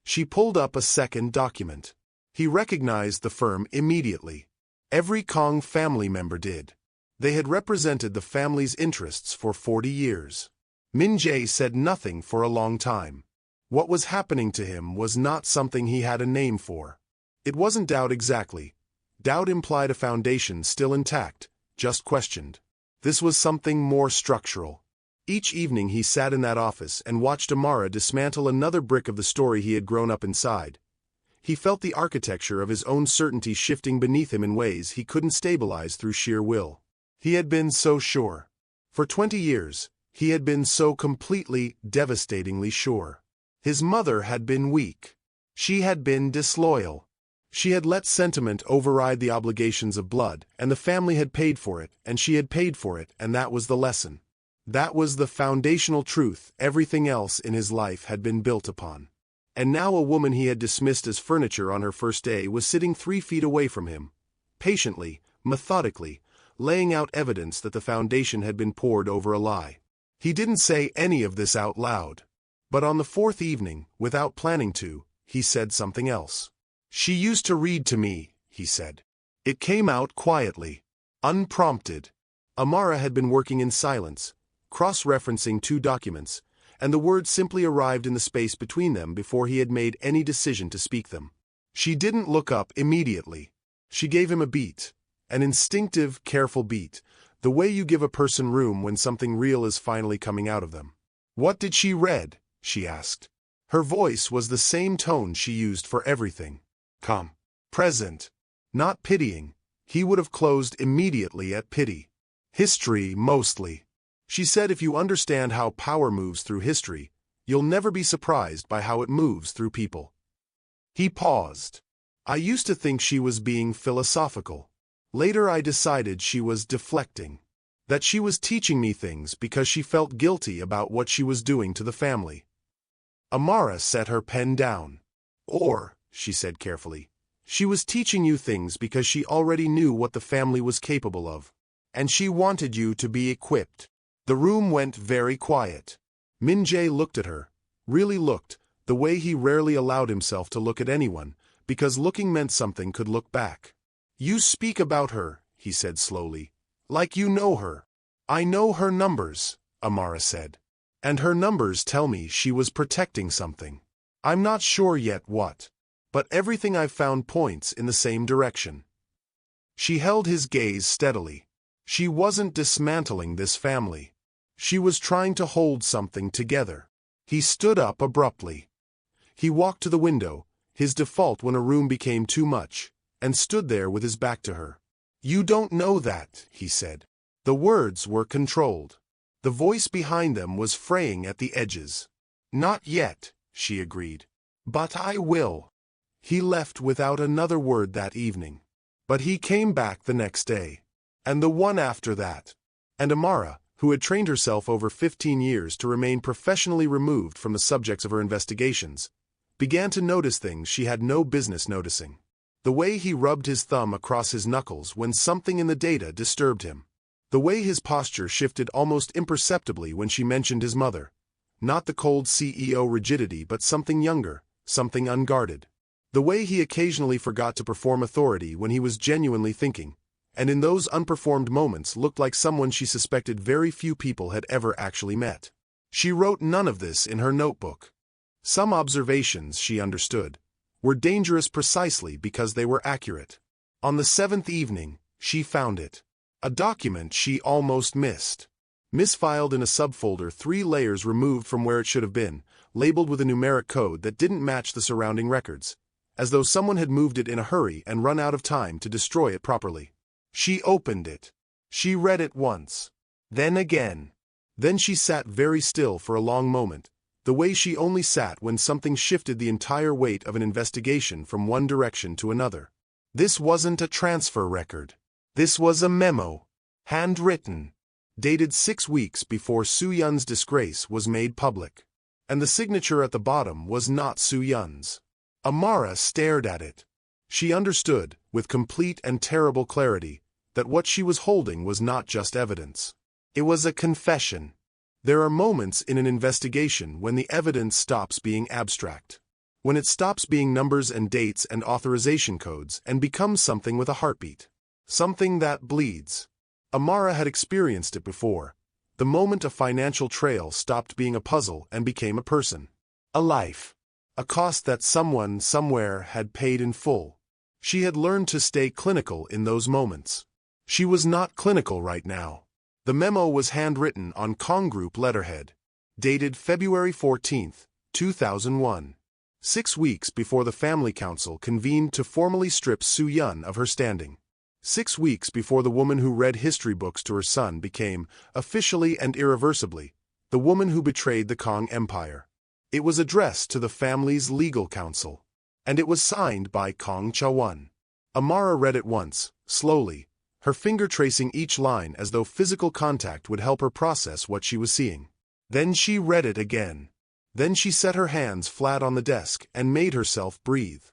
She pulled up a second document. He recognized the firm immediately. Every Kong family member did. They had represented the family's interests for 40 years. Min Jae said nothing for a long time. What was happening to him was not something he had a name for. It wasn't doubt exactly. Doubt implied a foundation still intact, just questioned. This was something more structural. Each evening he sat in that office and watched Amara dismantle another brick of the story he had grown up inside. He felt the architecture of his own certainty shifting beneath him in ways he couldn't stabilize through sheer will. He had been so sure. For 20 years, he had been so completely, devastatingly sure. His mother had been weak. She had been disloyal. She had let sentiment override the obligations of blood, and the family had paid for it, and she had paid for it, and that was the lesson. That was the foundational truth everything else in his life had been built upon. And now a woman he had dismissed as furniture on her first day was sitting 3 feet away from him, patiently, methodically, laying out evidence that the foundation had been poured over a lie. He didn't say any of this out loud. But on the 4th evening, without planning to, he said something else. She used to read to me, he said. It came out quietly, unprompted. Amara had been working in silence, cross-referencing 2 documents, and the words simply arrived in the space between them before he had made any decision to speak them. She didn't look up immediately. She gave him a beat, an instinctive, careful beat, the way you give a person room when something real is finally coming out of them. What did she read? She asked. Her voice was the same tone she used for everything. Calm. Present. Not pitying. He would have closed immediately at pity. History, mostly. She said if you understand how power moves through history, you'll never be surprised by how it moves through people. He paused. I used to think she was being philosophical. Later I decided she was deflecting. That she was teaching me things because she felt guilty about what she was doing to the family. Amara set her pen down. Or, she said carefully, she was teaching you things because she already knew what the family was capable of. And she wanted you to be equipped. The room went very quiet. Min Jae looked at her, really looked, the way he rarely allowed himself to look at anyone, because looking meant something could look back. You speak about her, he said slowly, like you know her. I know her numbers, Amara said. And her numbers tell me she was protecting something. I'm not sure yet what. But everything I've found points in the same direction. She held his gaze steadily. She wasn't dismantling this family. She was trying to hold something together. He stood up abruptly. He walked to the window, his default when a room became too much, and stood there with his back to her. You don't know that, he said. The words were controlled. The voice behind them was fraying at the edges. Not yet, she agreed. But I will. He left without another word that evening. But he came back the next day. And the one after that. And Amara, who had trained herself over 15 years to remain professionally removed from the subjects of her investigations, began to notice things she had no business noticing. The way he rubbed his thumb across his knuckles when something in the data disturbed him. The way his posture shifted almost imperceptibly when she mentioned his mother. Not the cold CEO rigidity, but something younger, something unguarded. The way he occasionally forgot to perform authority when he was genuinely thinking, and in those unperformed moments looked like someone she suspected very few people had ever actually met. She wrote none of this in her notebook. Some observations, she understood, were dangerous precisely because they were accurate. On the 7th evening, she found it. A document she almost missed. Misfiled in a subfolder 3 layers removed from where it should have been, labeled with a numeric code that didn't match the surrounding records, as though someone had moved it in a hurry and run out of time to destroy it properly. She opened it. She read it once. Then again. Then she sat very still for a long moment, the way she only sat when something shifted the entire weight of an investigation from one direction to another. This wasn't a transfer record. This was a memo. Handwritten. Dated 6 weeks before Soo-Yun's disgrace was made public. And the signature at the bottom was not Soo-Yun's. Amara stared at it. She understood, with complete and terrible clarity, that what she was holding was not just evidence. It was a confession. There are moments in an investigation when the evidence stops being abstract. When it stops being numbers and dates and authorization codes and becomes something with a heartbeat. Something that bleeds. Amara had experienced it before. The moment a financial trail stopped being a puzzle and became a person. A life. A cost that someone, somewhere, had paid in full. She had learned to stay clinical in those moments. She was not clinical right now. The memo was handwritten on Kong Group letterhead. Dated February 14, 2001. 6 weeks before the Family Council convened to formally strip Soo-Yun of her standing. 6 weeks before the woman who read history books to her son became, officially and irreversibly, the woman who betrayed the Kong Empire. It was addressed to the family's legal counsel. And it was signed by Kong Cha-won. Amara read it once, slowly, her finger tracing each line as though physical contact would help her process what she was seeing. Then she read it again. Then she set her hands flat on the desk and made herself breathe.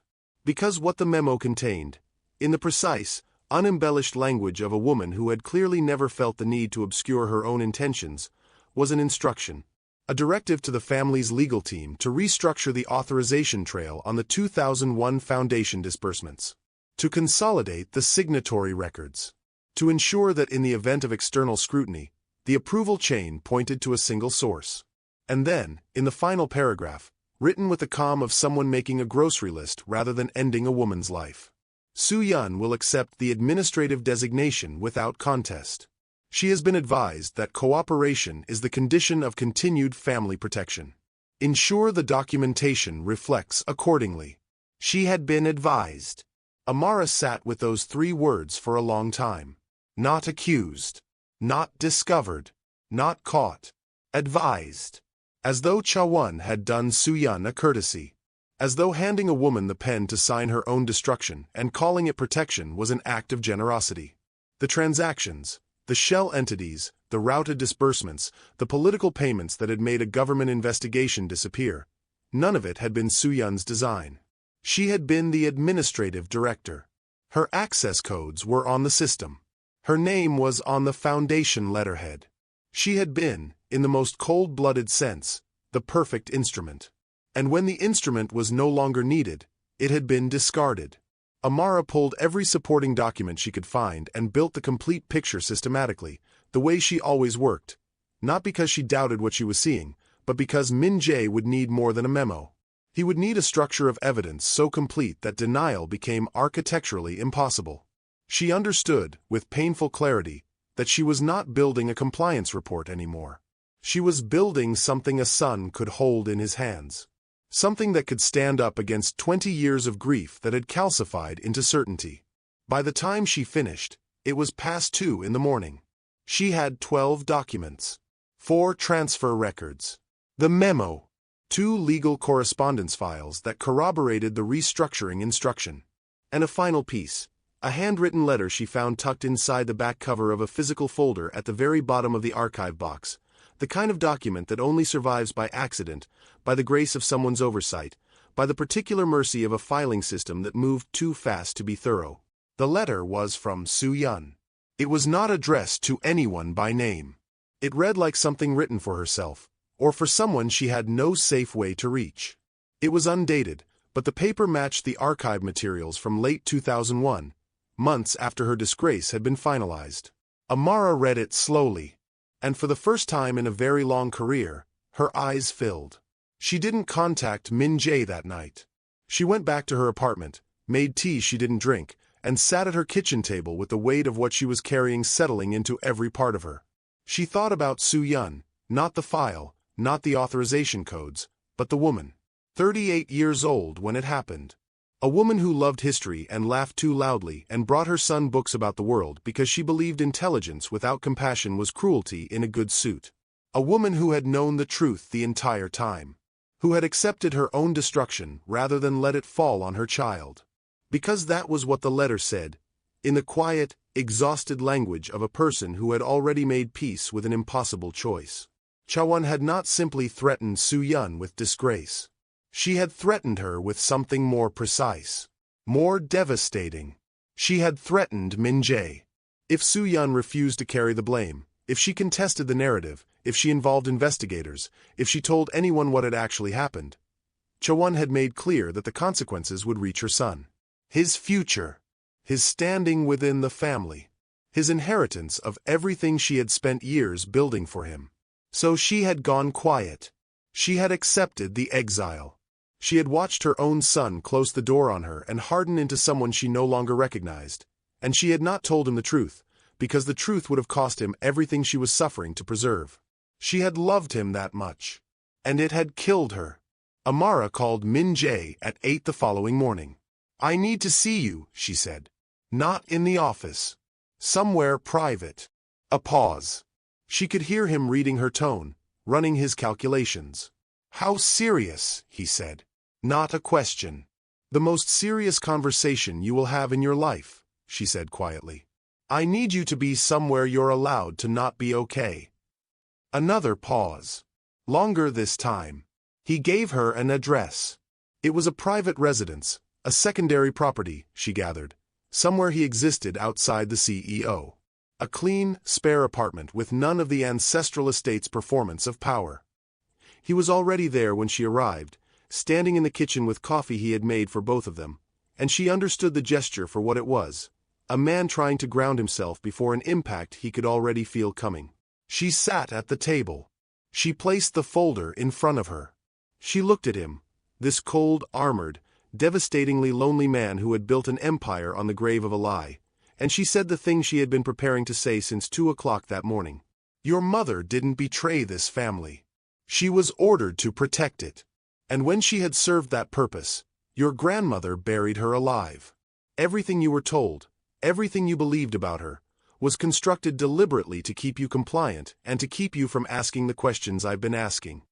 Because what the memo contained, in the precise, unembellished language of a woman who had clearly never felt the need to obscure her own intentions, was an instruction. A directive to the family's legal team to restructure the authorization trail on the 2001 Foundation disbursements. To consolidate the signatory records. To ensure that in the event of external scrutiny, the approval chain pointed to a single source. And then, in the final paragraph, written with the calm of someone making a grocery list rather than ending a woman's life. Soo-Yun will accept the administrative designation without contest. She has been advised that cooperation is the condition of continued family protection. Ensure the documentation reflects accordingly. She had been advised. Amara sat with those 3 words for a long time. Not accused. Not discovered. Not caught. Advised. As though Cha-won had done Soo-Yun a courtesy. As though handing a woman the pen to sign her own destruction and calling it protection was an act of generosity. The transactions, the shell entities, the routed disbursements, the political payments that had made a government investigation disappear, none of it had been Soo-Yun's design. She had been the administrative director. Her access codes were on the system. Her name was on the foundation letterhead. She had been, in the most cold-blooded sense, the perfect instrument. And when the instrument was no longer needed, it had been discarded. Amara pulled every supporting document she could find and built the complete picture systematically, the way she always worked, not because she doubted what she was seeing, but because Min Jae would need more than a memo. He would need a structure of evidence so complete that denial became architecturally impossible. She understood, with painful clarity, that she was not building a compliance report anymore. She was building something a son could hold in his hands. Something that could stand up against 20 years of grief that had calcified into certainty. By the time she finished, it was past 2 in the morning. She had 12 documents. 4 transfer records. The memo. 2 legal correspondence files that corroborated the restructuring instruction. And a final piece, A handwritten letter she found tucked inside the back cover of a physical folder at the very bottom of the archive box, the kind of document that only survives by accident, by the grace of someone's oversight, by the particular mercy of a filing system that moved too fast to be thorough. The letter was from Soo-yeon. It was not addressed to anyone by name. It read like something written for herself, or for someone she had no safe way to reach. It was undated, but the paper matched the archive materials from late 2001, months after her disgrace had been finalized. Amara read it slowly, and for the first time in a very long career, her eyes filled. She didn't contact Min Jae that night. She went back to her apartment, made tea she didn't drink, and sat at her kitchen table with the weight of what she was carrying settling into every part of her. She thought about Soo-yeon, not the file, not the authorization codes, but the woman. 38 years old when it happened. A woman who loved history and laughed too loudly and brought her son books about the world because she believed intelligence without compassion was cruelty in a good suit. A woman who had known the truth the entire time. Who had accepted her own destruction rather than let it fall on her child. Because that was what the letter said, in the quiet, exhausted language of a person who had already made peace with an impossible choice. Cha-won had not simply threatened Soo-yeon with disgrace. She had threatened her with something more precise, more devastating. She had threatened Min Jae. If Soo-yeon refused to carry the blame, if she contested the narrative, if she involved investigators, if she told anyone what had actually happened, Cha-won had made clear that the consequences would reach her son. His future, his standing within the family, his inheritance of everything she had spent years building for him. So she had gone quiet. She had accepted the exile. She had watched her own son close the door on her and harden into someone she no longer recognized, and she had not told him the truth, because the truth would have cost him everything she was suffering to preserve. She had loved him that much, and it had killed her. Amara called Min Jae at 8 the following morning. "I need to see you," she said. "Not in the office. Somewhere private." A pause. She could hear him reading her tone, running his calculations. "How serious?" he said. "Not a question." "The most serious conversation you will have in your life," she said quietly. "I need you to be somewhere you're allowed to not be okay." Another pause. Longer this time. He gave her an address. It was a private residence, a secondary property, she gathered, somewhere he existed outside the CEO. A clean, spare apartment with none of the ancestral estate's performance of power. He was already there when she arrived, standing in the kitchen with coffee he had made for both of them, and she understood the gesture for what it was, a man trying to ground himself before an impact he could already feel coming. She sat at the table. She placed the folder in front of her. She looked at him, this cold, armored, devastatingly lonely man who had built an empire on the grave of a lie, and she said the thing she had been preparing to say since 2 o'clock that morning. "Your mother didn't betray this family. She was ordered to protect it. And when she had served that purpose, your grandmother buried her alive. Everything you were told, everything you believed about her, was constructed deliberately to keep you compliant and to keep you from asking the questions I've been asking."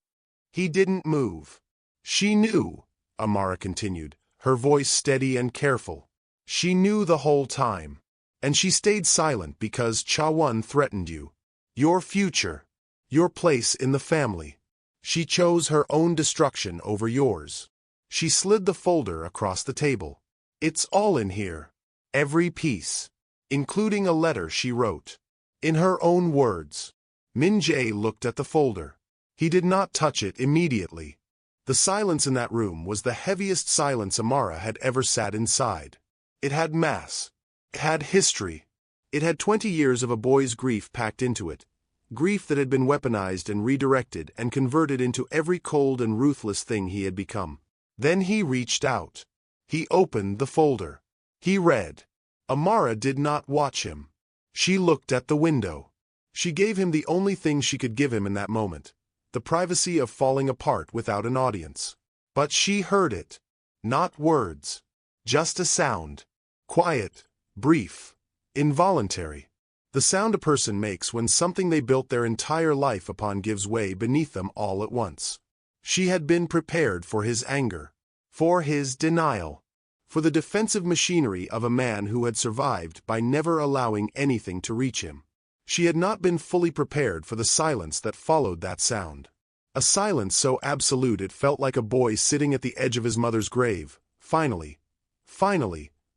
He didn't move. "She knew," Amara continued, her voice steady and careful. "She knew the whole time. And she stayed silent because Cha-won threatened you. Your future. Your place in the family. She chose her own destruction over yours." She slid the folder across the table. "It's all in here. Every piece. Including a letter she wrote. In her own words." Min Jae looked at the folder. He did not touch it immediately. The silence in that room was the heaviest silence Amara had ever sat inside. It had mass. It had history. It had 20 years of a boy's grief packed into it. Grief that had been weaponized and redirected and converted into every cold and ruthless thing he had become. Then he reached out. He opened the folder. He read. Amara did not watch him. She looked at the window. She gave him the only thing she could give him in that moment, the privacy of falling apart without an audience. But she heard it. Not words. Just a sound. Quiet, brief, involuntary. The sound a person makes when something they built their entire life upon gives way beneath them all at once. She had been prepared for his anger, for his denial, for the defensive machinery of a man who had survived by never allowing anything to reach him. She had not been fully prepared for the silence that followed that sound. A silence so absolute it felt like a boy sitting at the edge of his mother's grave, finally,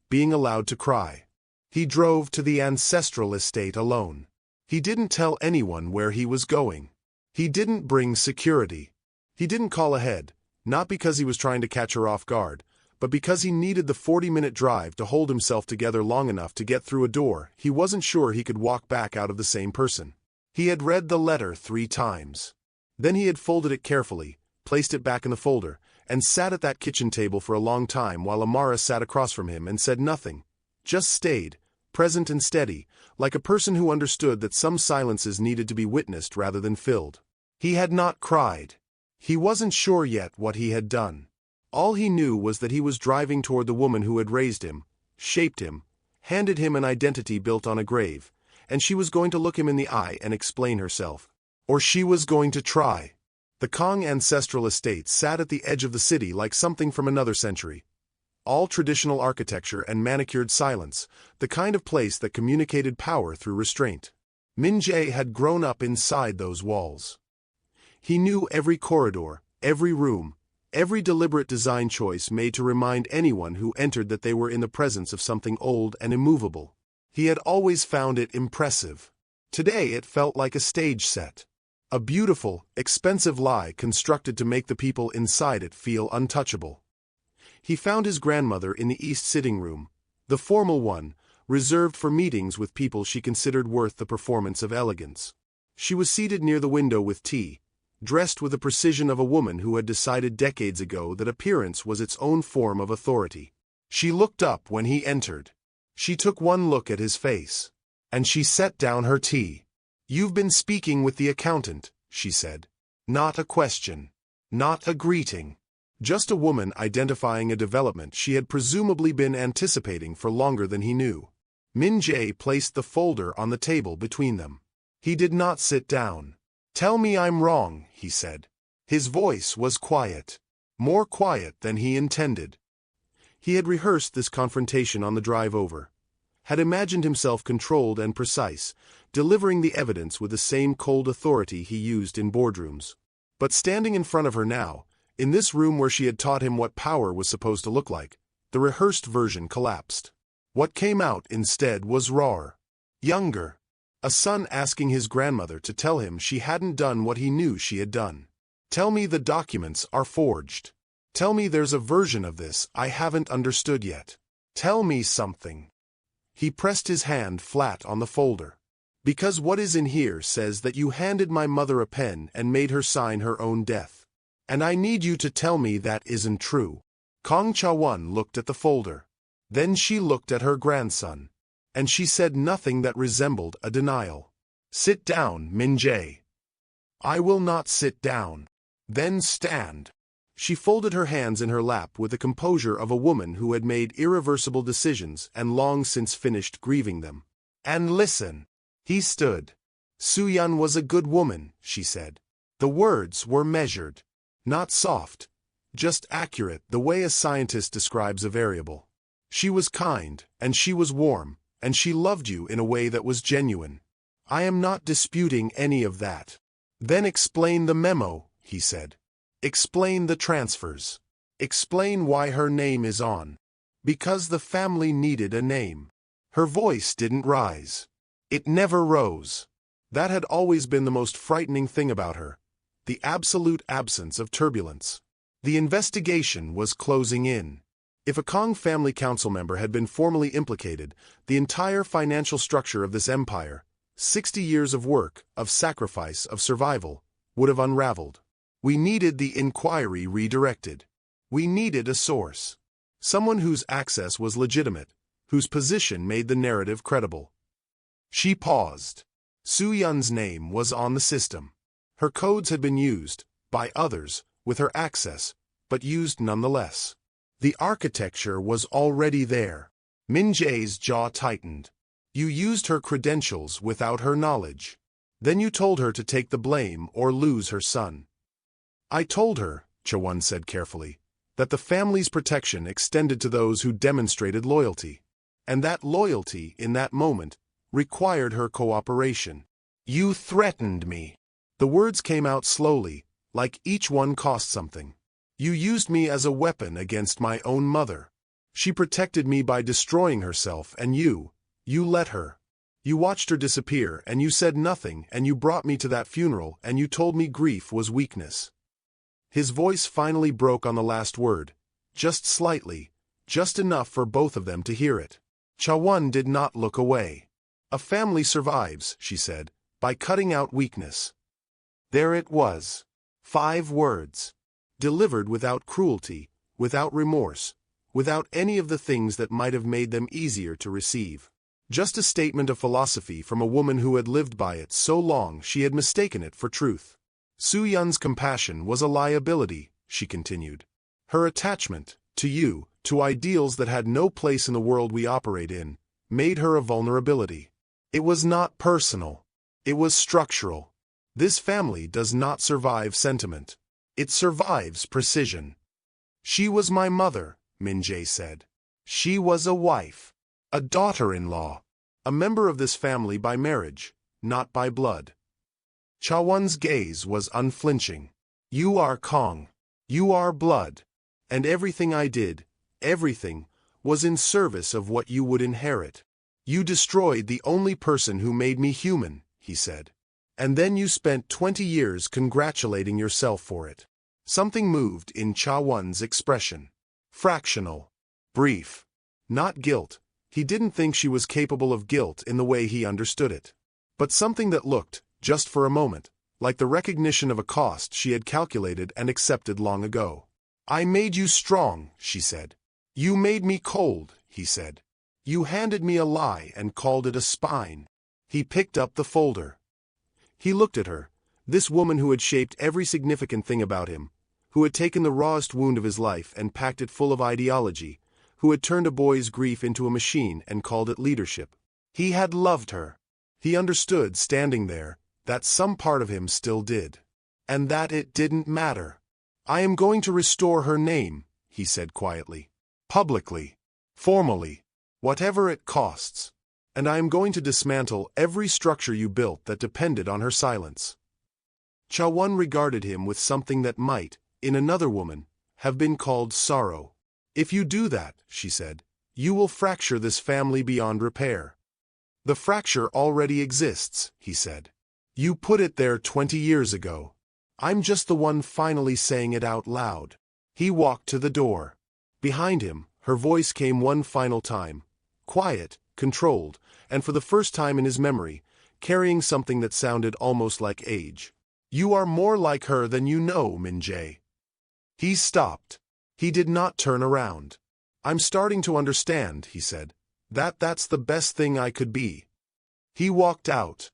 being allowed to cry. He drove to the ancestral estate alone. He didn't tell anyone where he was going. He didn't bring security. He didn't call ahead, not because he was trying to catch her off guard, but because he needed the 40-minute drive to hold himself together long enough to get through a door he wasn't sure he could walk back out of the same person. He had read the letter 3 times. Then he had folded it carefully, placed it back in the folder, and sat at that kitchen table for a long time while Amara sat across from him and said nothing, just stayed, present and steady, like a person who understood that some silences needed to be witnessed rather than filled. He had not cried. He wasn't sure yet what he had done. All he knew was that he was driving toward the woman who had raised him, shaped him, handed him an identity built on a grave, and she was going to look him in the eye and explain herself. Or she was going to try. The Kong ancestral estate sat at the edge of the city like something from another century. All traditional architecture and manicured silence, the kind of place that communicated power through restraint. Min Jae had grown up inside those walls. He knew every corridor, every room, every deliberate design choice made to remind anyone who entered that they were in the presence of something old and immovable. He had always found it impressive. Today it felt like a stage set. A beautiful, expensive lie constructed to make the people inside it feel untouchable. He found his grandmother in the east sitting room, the formal one, reserved for meetings with people she considered worth the performance of elegance. She was seated near the window with tea, dressed with the precision of a woman who had decided decades ago that appearance was its own form of authority. She looked up when he entered. She took one look at his face. And she set down her tea. "You've been speaking with the accountant," she said. Not a question. Not a greeting. Just a woman identifying a development she had presumably been anticipating for longer than he knew. Min Jae placed the folder on the table between them. He did not sit down. "Tell me I'm wrong," he said. His voice was quiet. More quiet than he intended. He had rehearsed this confrontation on the drive over. Had imagined himself controlled and precise, delivering the evidence with the same cold authority he used in boardrooms. But standing in front of her now, in this room where she had taught him what power was supposed to look like, the rehearsed version collapsed. What came out instead was rawer. Younger. A son asking his grandmother to tell him she hadn't done what he knew she had done. "Tell me the documents are forged. Tell me there's a version of this I haven't understood yet. Tell me something." He pressed his hand flat on the folder. "Because what is in here says that you handed my mother a pen and made her sign her own death. And I need you to tell me that isn't true." Kong Cha-won looked at the folder. Then she looked at her grandson. And she said nothing that resembled a denial. "Sit down, Min Jae." "I will not sit down." "Then stand." She folded her hands in her lap with the composure of a woman who had made irreversible decisions and long since finished grieving them. "And listen." He stood. "Soo-yeon was a good woman," she said. The words were measured. Not soft. Just accurate, the way a scientist describes a variable. She was kind, and she was warm, and she loved you in a way that was genuine. "I am not disputing any of that." "Then explain the memo," he said. "Explain the transfers. Explain why her name is on." "Because the family needed a name." Her voice didn't rise. It never rose. That had always been the most frightening thing about her. The absolute absence of turbulence. The investigation was closing in. If a Kong family council member had been formally implicated, the entire financial structure of this empire, 60 years of work, of sacrifice, of survival, would have unraveled. We needed the inquiry redirected. We needed a source. Someone whose access was legitimate, whose position made the narrative credible. She paused. Soo-yeon's name was on the system. Her codes had been used, by others, with her access, but used nonetheless. The architecture was already there. Min Jae's jaw tightened. "You used her credentials without her knowledge. Then you told her to take the blame or lose her son." "I told her," Cha-won said carefully, that the family's protection extended to those who demonstrated loyalty. And that loyalty, in that moment, required her cooperation. "You threatened me." The words came out slowly, like each one cost something. "You used me as a weapon against my own mother. She protected me by destroying herself, and you let her. You watched her disappear, and you said nothing, and you brought me to that funeral, and you told me grief was weakness." His voice finally broke on the last word, just slightly, just enough for both of them to hear it. Cha-won did not look away. "A family survives," she said, "by cutting out weakness." There it was. 5 words. Delivered without cruelty, without remorse, without any of the things that might have made them easier to receive. Just a statement of philosophy from a woman who had lived by it so long she had mistaken it for truth. "Soo-yun's compassion was a liability," she continued. "Her attachment, to you, to ideals that had no place in the world we operate in, made her a vulnerability. It was not personal. It was structural. This family does not survive sentiment. It survives precision." "She was my mother," Min-jae said. "She was a wife, a daughter-in-law, a member of this family by marriage, not by blood." Cha-won's gaze was unflinching. "You are Kong. You are blood. And everything I did, everything, was in service of what you would inherit. You destroyed the only person who made me human," he said. "And then you spent 20 years congratulating yourself for it." Something moved in Cha-won's expression. Fractional. Brief. Not guilt. He didn't think she was capable of guilt in the way he understood it. But something that looked, just for a moment, like the recognition of a cost she had calculated and accepted long ago. "I made you strong," she said. "You made me cold," he said. "You handed me a lie and called it a spine." He picked up the folder. He looked at her, this woman who had shaped every significant thing about him, who had taken the rawest wound of his life and packed it full of ideology, who had turned a boy's grief into a machine and called it leadership. He had loved her. He understood, standing there, that some part of him still did. And that it didn't matter. "I am going to restore her name," he said quietly. "Publicly. Formally. Whatever it costs. And I am going to dismantle every structure you built that depended on her silence." Cha-won regarded him with something that might, in another woman, have been called sorrow. "If you do that," she said, "you will fracture this family beyond repair." "The fracture already exists," he said. "You put it there 20 years ago. I'm just the one finally saying it out loud." He walked to the door. Behind him, her voice came one final time, quiet, controlled, and for the first time in his memory, carrying something that sounded almost like age. "You are more like her than you know, Min-jae." He stopped. He did not turn around. "I'm starting to understand," he said. That's the best thing I could be." He walked out.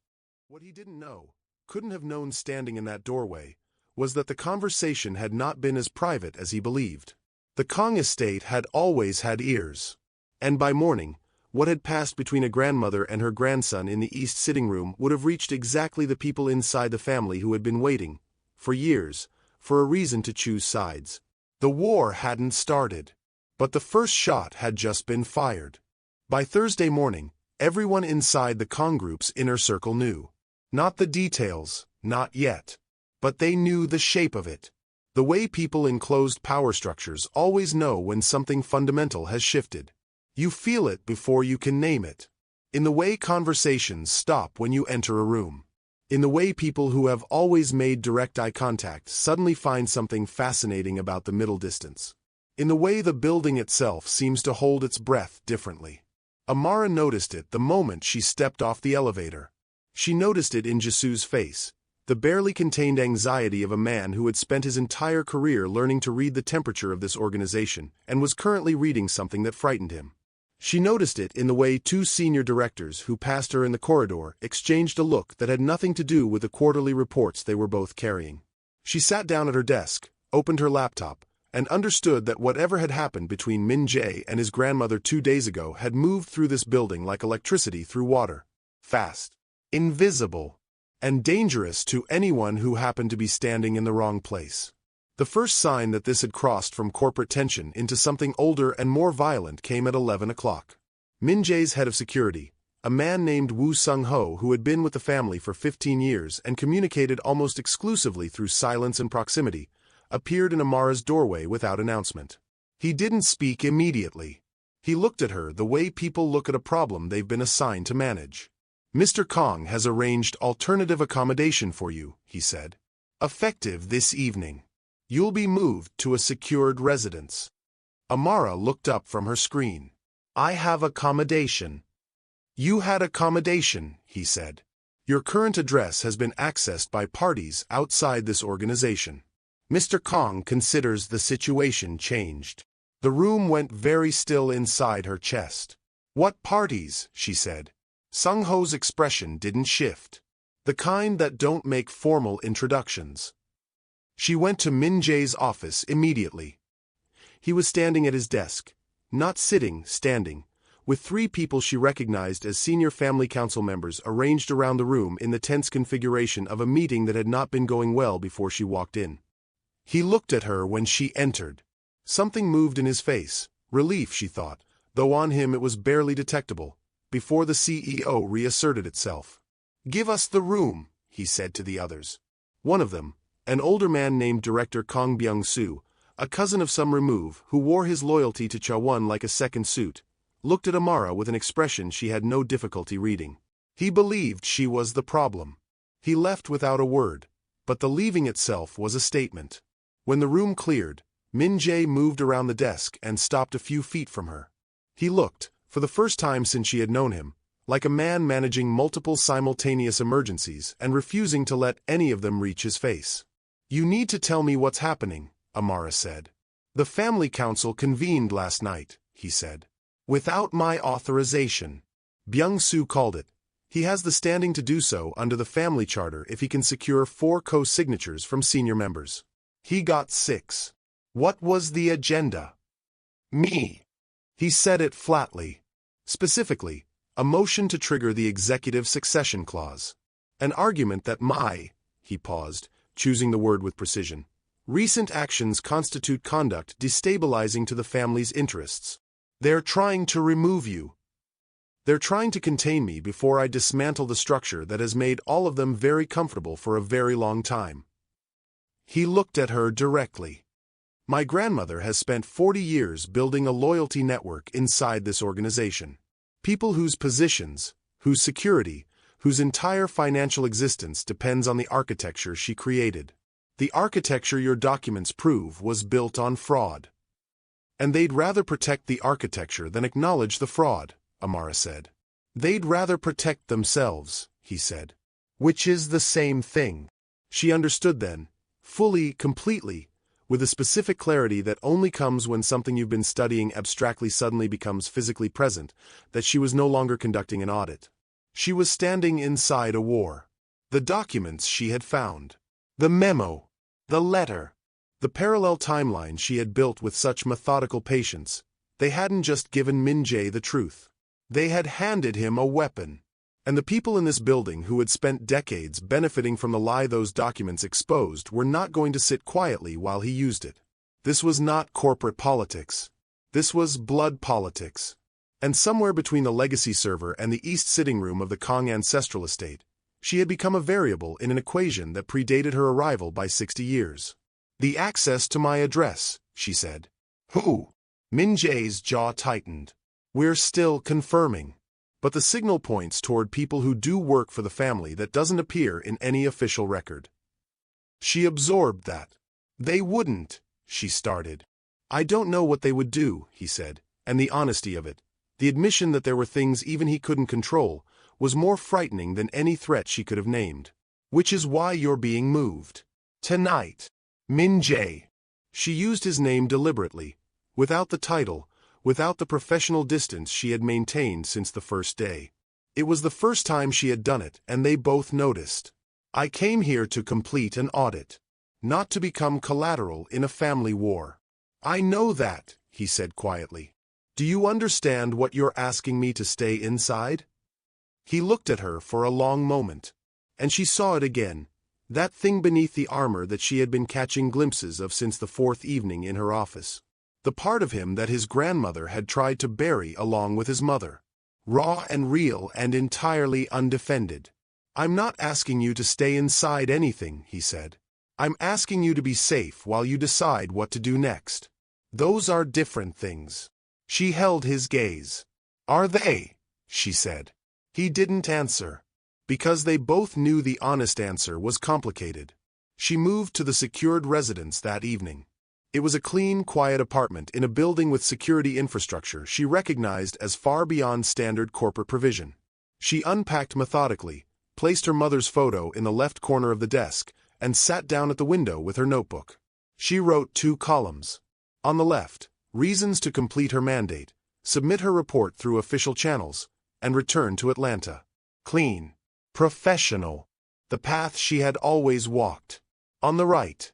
What he didn't know, couldn't have known standing in that doorway, was that the conversation had not been as private as he believed. The Kong estate had always had ears. And by morning, what had passed between a grandmother and her grandson in the east sitting room would have reached exactly the people inside the family who had been waiting, for years, for a reason to choose sides. The war hadn't started. But the first shot had just been fired. By Thursday morning, everyone inside the Kong group's inner circle knew. Not the details, not yet. But they knew the shape of it. The way people in closed power structures always know when something fundamental has shifted. You feel it before you can name it. In the way conversations stop when you enter a room. In the way people who have always made direct eye contact suddenly find something fascinating about the middle distance. In the way the building itself seems to hold its breath differently. Amara noticed it the moment she stepped off the elevator. She noticed it in Jisoo's face, the barely contained anxiety of a man who had spent his entire career learning to read the temperature of this organization and was currently reading something that frightened him. She noticed it in the way two senior directors who passed her in the corridor exchanged a look that had nothing to do with the quarterly reports they were both carrying. She sat down at her desk, opened her laptop, and understood that whatever had happened between Min-jae and his grandmother 2 days ago had moved through this building like electricity through water. Fast, invisible, and dangerous to anyone who happened to be standing in the wrong place. The first sign that this had crossed from corporate tension into something older and more violent came at 11 o'clock. Min Jae's head of security, a man named Woo Sung-ho who had been with the family for 15 years and communicated almost exclusively through silence and proximity, appeared in Amara's doorway without announcement. He didn't speak immediately. He looked at her the way people look at a problem they've been assigned to manage. "Mr. Kong has arranged alternative accommodation for you," he said. "Effective this evening. You'll be moved to a secured residence." Amara looked up from her screen. "I have accommodation." "You had accommodation," he said. "Your current address has been accessed by parties outside this organization." Mr. Kong considers the situation changed. The room went very still inside her chest. "What parties?" she said. Sung-ho's expression didn't shift. "The kind that don't make formal introductions." She went to Min Jae's office immediately. He was standing at his desk, not sitting, standing, with 3 people she recognized as senior family council members arranged around the room in the tense configuration of a meeting that had not been going well before she walked in. He looked at her when she entered. Something moved in his face, relief she thought, though on him it was barely detectable, before the CEO reasserted itself. "Give us the room," he said to the others. One of them, an older man named Director Kong Byung-soo, a cousin of some remove who wore his loyalty to Cha-won like a second suit, looked at Amara with an expression she had no difficulty reading. He believed she was the problem. He left without a word, but the leaving itself was a statement. When the room cleared, Min Jae moved around the desk and stopped a few feet from her. He looked, for the first time since she had known him, like a man managing multiple simultaneous emergencies and refusing to let any of them reach his face. "You need to tell me what's happening," Amara said. "The family council convened last night," he said. "Without my authorization." Byung-soo called it. "He has the standing to do so under the family charter if he can secure 4 co-signatures from senior members. He got 6. What was the agenda?" "Me." He said it flatly. Specifically, a motion to trigger the executive succession clause. An argument that he paused, choosing the word with precision. "Recent actions constitute conduct destabilizing to the family's interests. They're trying to remove you. They're trying to contain me before I dismantle the structure that has made all of them very comfortable for a very long time." He looked at her directly. "My grandmother has spent 40 years building a loyalty network inside this organization. People whose positions, whose security, whose entire financial existence depends on the architecture she created. The architecture your documents prove was built on fraud. And they'd rather protect the architecture than acknowledge the fraud," Amara said. "They'd rather protect themselves," he said. "Which is the same thing." She understood then, fully, completely, with a specific clarity that only comes when something you've been studying abstractly suddenly becomes physically present, that she was no longer conducting an audit. She was standing inside a war. The documents she had found. The memo. The letter. The parallel timeline she had built with such methodical patience. They hadn't just given Min Jae the truth. They had handed him a weapon. And the people in this building who had spent decades benefiting from the lie those documents exposed were not going to sit quietly while he used it. This was not corporate politics. This was blood politics. And somewhere between the legacy server and the east sitting room of the Kong ancestral estate, she had become a variable in an equation that predated her arrival by 60 years. "The access to my address," she said. "Who?" Min Jae's jaw tightened. "We're still confirming. But the signal points toward people who do work for the family that doesn't appear in any official record." She absorbed that. "They wouldn't," she started. "I don't know what they would do," he said, and the honesty of it, the admission that there were things even he couldn't control, was more frightening than any threat she could have named. "Which is why you're being moved. Tonight. Min Jae." She used his name deliberately, without the title, without the professional distance she had maintained since the first day. It was the first time she had done it, and they both noticed. "I came here to complete an audit, not to become collateral in a family war." "I know that," he said quietly. "Do you understand what you're asking me to stay inside?" He looked at her for a long moment, and she saw it again, That thing beneath the armor that she had been catching glimpses of since the fourth evening in her office. The part of him that his grandmother had tried to bury along with his mother. Raw and real and entirely undefended. "I'm not asking you to stay inside anything," he said. "I'm asking you to be safe while you decide what to do next. Those are different things." She held his gaze. "Are they?" she said. He didn't answer. Because they both knew the honest answer was complicated. She moved to the secured residence that evening. It was a clean, quiet apartment in a building with security infrastructure she recognized as far beyond standard corporate provision. She unpacked methodically, placed her mother's photo in the left corner of the desk, and sat down at the window with her notebook. She wrote 2 columns. On the left, reasons to complete her mandate, submit her report through official channels, and return to Atlanta. Clean. Professional. The path she had always walked. On the right,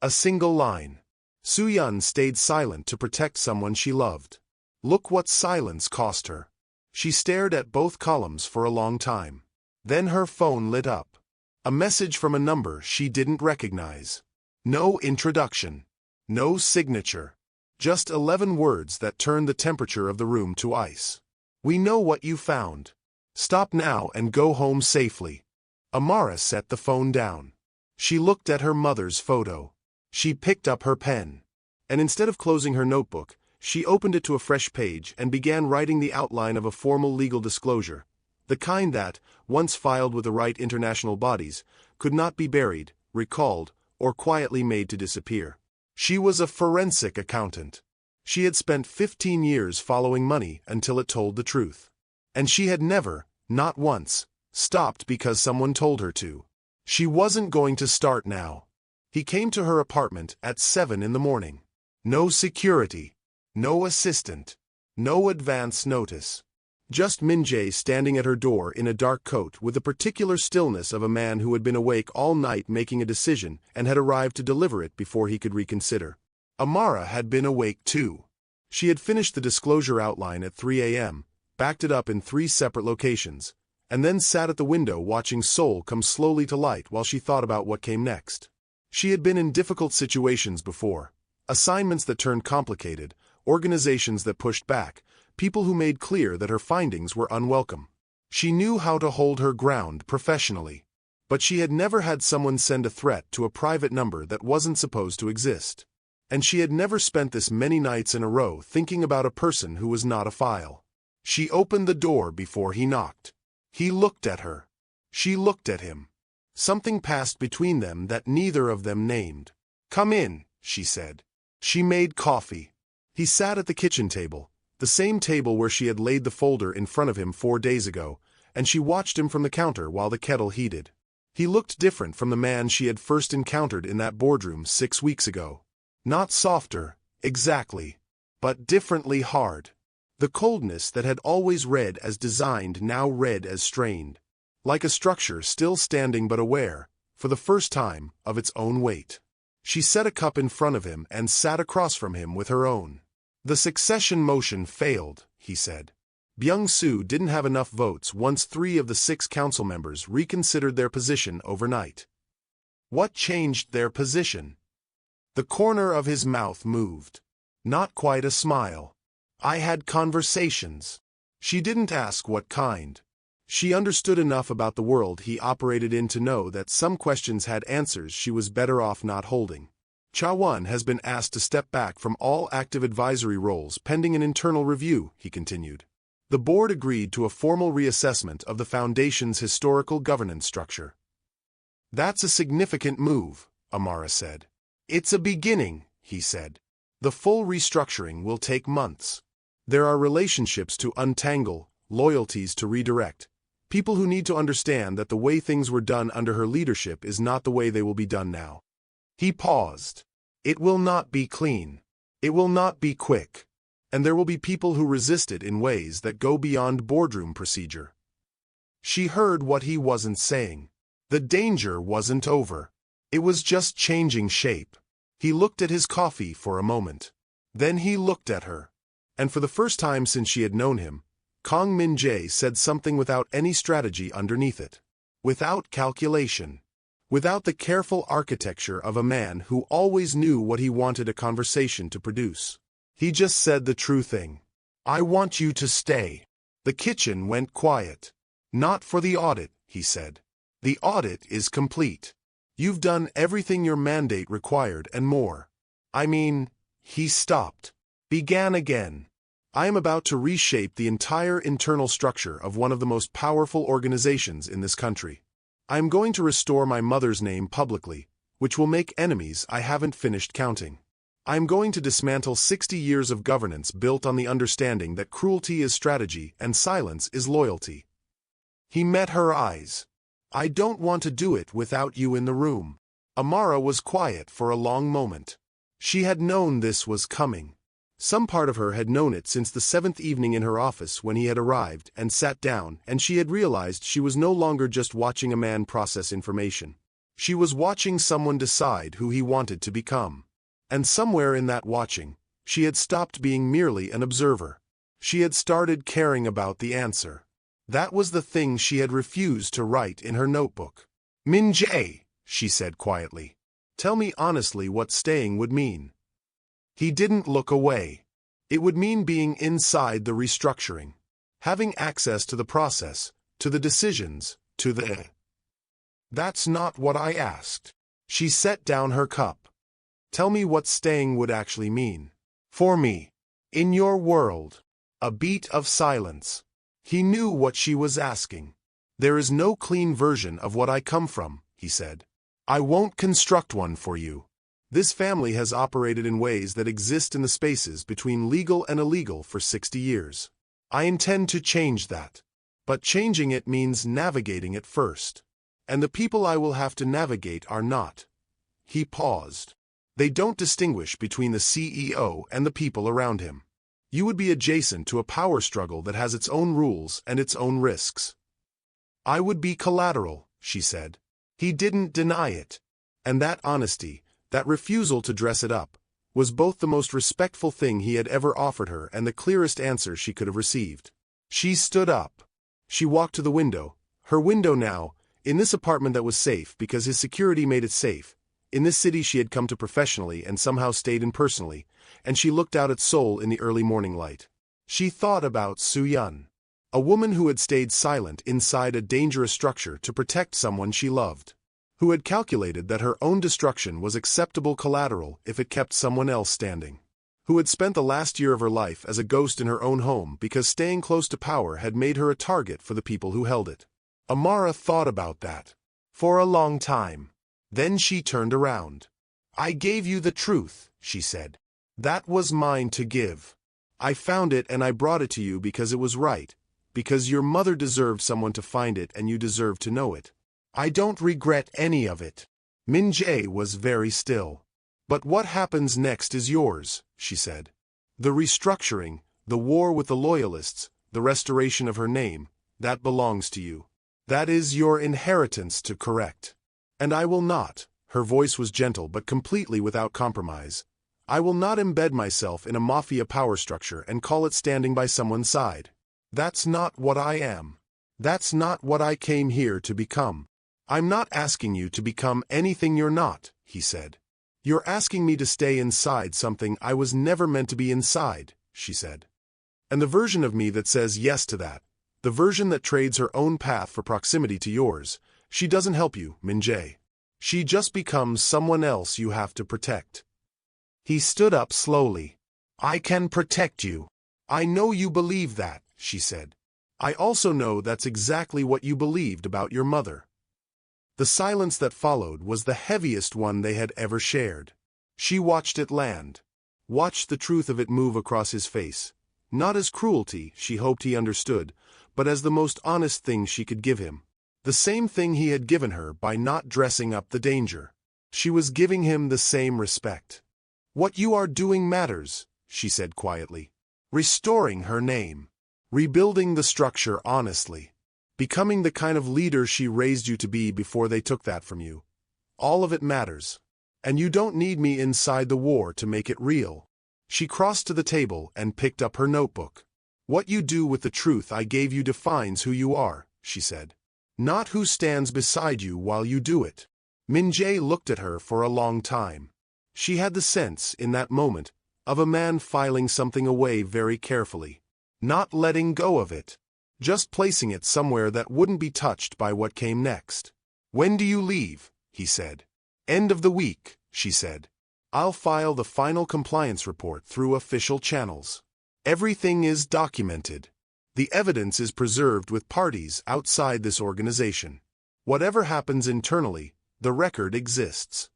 a single line. Soo-yeon stayed silent to protect someone she loved. Look what silence cost her. She stared at both columns for a long time. Then her phone lit up. A message from a number she didn't recognize. No introduction. No signature. Just 11 words that turned the temperature of the room to ice. "We know what you found. Stop now and go home safely." Amara set the phone down. She looked at her mother's photo. She picked up her pen. And instead of closing her notebook, she opened it to a fresh page and began writing the outline of a formal legal disclosure. The kind that, once filed with the right international bodies, could not be buried, recalled, or quietly made to disappear. She was a forensic accountant. She had spent 15 years following money until it told the truth. And she had never, not once, stopped because someone told her to. She wasn't going to start now. He came to her apartment at 7 in the morning. No security. No assistant. No advance notice. Just Min-jae standing at her door in a dark coat with the particular stillness of a man who had been awake all night making a decision and had arrived to deliver it before he could reconsider. Amara had been awake too. She had finished the disclosure outline at 3 a.m., backed it up in 3 separate locations, and then sat at the window watching Seoul come slowly to light while she thought about what came next. She had been in difficult situations before. Assignments that turned complicated, organizations that pushed back, people who made clear that her findings were unwelcome. She knew how to hold her ground professionally. But she had never had someone send a threat to a private number that wasn't supposed to exist. And she had never spent this many nights in a row thinking about a person who was not a file. She opened the door before he knocked. He looked at her. She looked at him. Something passed between them that neither of them named. "Come in," she said. She made coffee. He sat at the kitchen table, the same table where she had laid the folder in front of him 4 days ago, and she watched him from the counter while the kettle heated. He looked different from the man she had first encountered in that boardroom 6 weeks ago. Not softer, exactly, but differently hard. The coldness that had always read as designed now read as strained. Like a structure still standing but aware, for the first time, of its own weight. She set a cup in front of him and sat across from him with her own. "The succession motion failed," he said. Byung-soo didn't have enough votes once 3 of the 6 council members reconsidered their position overnight. What changed their position? The corner of his mouth moved. Not quite a smile. "I had conversations." She didn't ask what kind. She understood enough about the world he operated in to know that some questions had answers she was better off not holding. "Cha-won has been asked to step back from all active advisory roles pending an internal review," he continued. The board agreed to a formal reassessment of the foundation's historical governance structure. "That's a significant move," Amara said. "It's a beginning," he said. "The full restructuring will take months. There are relationships to untangle, loyalties to redirect. People who need to understand that the way things were done under her leadership is not the way they will be done now." He paused. "It will not be clean. It will not be quick. And there will be people who resist it in ways that go beyond boardroom procedure." She heard what he wasn't saying. The danger wasn't over. It was just changing shape. He looked at his coffee for a moment. Then he looked at her. And for the first time since she had known him, Kang Min-jae said something without any strategy underneath it. Without calculation. without the careful architecture of a man who always knew what he wanted a conversation to produce. He just said the true thing. I want you to stay. The kitchen went quiet. Not for the audit, he said. The audit is complete. You've done everything your mandate required and more. I mean, he stopped. Began again. I am about to reshape the entire internal structure of one of the most powerful organizations in this country. I am going to restore my mother's name publicly, which will make enemies I haven't finished counting. I am going to dismantle 60 years of governance built on the understanding that cruelty is strategy and silence is loyalty. He met her eyes. I don't want to do it without you in the room. Amara was quiet for a long moment. She had known this was coming. Some part of her had known it since the 7th evening in her office when he had arrived and sat down, and she had realized she was no longer just watching a man process information. She was watching someone decide who he wanted to become. And somewhere in that watching, she had stopped being merely an observer. She had started caring about the answer. That was the thing she had refused to write in her notebook. Min Jae, she said quietly. Tell me honestly what staying would mean. He didn't look away. It would mean being inside the restructuring. Having access to the process, to the decisions, to the... That's not what I asked. She set down her cup. Tell me what staying would actually mean. For me. In your world. A beat of silence. He knew what she was asking. There is no clean version of what I come from, he said. I won't construct one for you. This family has operated in ways that exist in the spaces between legal and illegal for 60 years. I intend to change that. But changing it means navigating it first. And the people I will have to navigate are not. He paused. They don't distinguish between the CEO and the people around him. You would be adjacent to a power struggle that has its own rules and its own risks. I would be collateral, she said. He didn't deny it. And that honesty, that refusal to dress it up, was both the most respectful thing he had ever offered her and the clearest answer she could have received. She stood up. She walked to the window, her window now, in this apartment that was safe because his security made it safe, in this city she had come to professionally and somehow stayed in personally, and she looked out at Seoul in the early morning light. She thought about Soo-yeon, a woman who had stayed silent inside a dangerous structure to protect someone she loved, who had calculated that her own destruction was acceptable collateral if it kept someone else standing, who had spent the last year of her life as a ghost in her own home because staying close to power had made her a target for the people who held it. Amara thought about that for a long time. Then she turned around. I gave you the truth, she said. That was mine to give. I found it and I brought it to you because it was right, because your mother deserved someone to find it and you deserved to know it. I don't regret any of it. Min Jae was very still. But what happens next is yours, she said. The restructuring, the war with the loyalists, the restoration of her name, that belongs to you. That is your inheritance to correct. And I will not, her voice was gentle but completely without compromise, I will not embed myself in a mafia power structure and call it standing by someone's side. That's not what I am. That's not what I came here to become. I'm not asking you to become anything you're not, he said. You're asking me to stay inside something I was never meant to be inside, she said. And the version of me that says yes to that, the version that trades her own path for proximity to yours, she doesn't help you, Min Jae. She just becomes someone else you have to protect. He stood up slowly. I can protect you. I know you believe that, she said. I also know that's exactly what you believed about your mother. The silence that followed was the heaviest one they had ever shared. She watched it land, watched the truth of it move across his face, not as cruelty, she hoped he understood, but as the most honest thing she could give him. The same thing he had given her by not dressing up the danger. She was giving him the same respect. What you are doing matters, she said quietly. Restoring her name. Rebuilding the structure honestly. Becoming the kind of leader she raised you to be before they took that from you. All of it matters. And you don't need me inside the war to make it real. She crossed to the table and picked up her notebook. What you do with the truth I gave you defines who you are, she said. Not who stands beside you while you do it. Min-jae looked at her for a long time. She had the sense, in that moment, of a man filing something away very carefully. Not letting go of it. Just placing it somewhere that wouldn't be touched by what came next. "When do you leave?" he said. "End of the week," she said. "I'll file the final compliance report through official channels. Everything is documented. The evidence is preserved with parties outside this organization. Whatever happens internally, the record exists."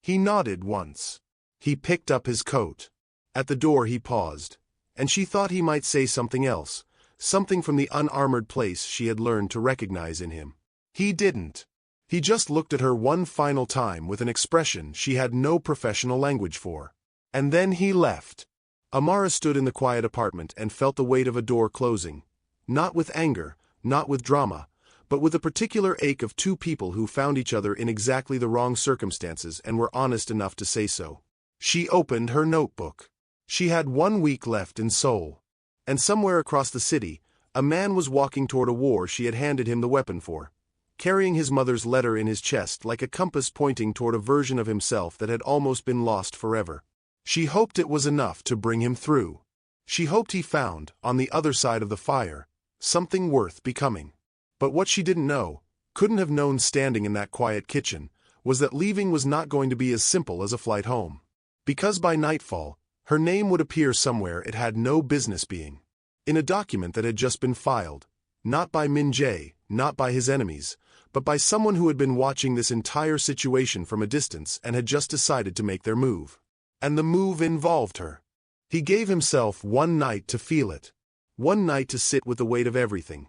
He nodded once. He picked up his coat. At the door he paused, and she thought he might say something else, something from the unarmored place she had learned to recognize in him. He didn't. He just looked at her one final time with an expression she had no professional language for. And then he left. Amara stood in the quiet apartment and felt the weight of a door closing. Not with anger, not with drama, but with the particular ache of two people who found each other in exactly the wrong circumstances and were honest enough to say so. She opened her notebook. She had 1 week left in Seoul. And somewhere across the city, a man was walking toward a war she had handed him the weapon for, carrying his mother's letter in his chest like a compass pointing toward a version of himself that had almost been lost forever. She hoped it was enough to bring him through. She hoped he found, on the other side of the fire, something worth becoming. But what she didn't know, couldn't have known standing in that quiet kitchen, was that leaving was not going to be as simple as a flight home. Because by nightfall, her name would appear somewhere it had no business being. In a document that had just been filed, not by Min-jae, not by his enemies, but by someone who had been watching this entire situation from a distance and had just decided to make their move. And the move involved her. He gave himself 1 night to feel it. 1 night to sit with the weight of everything.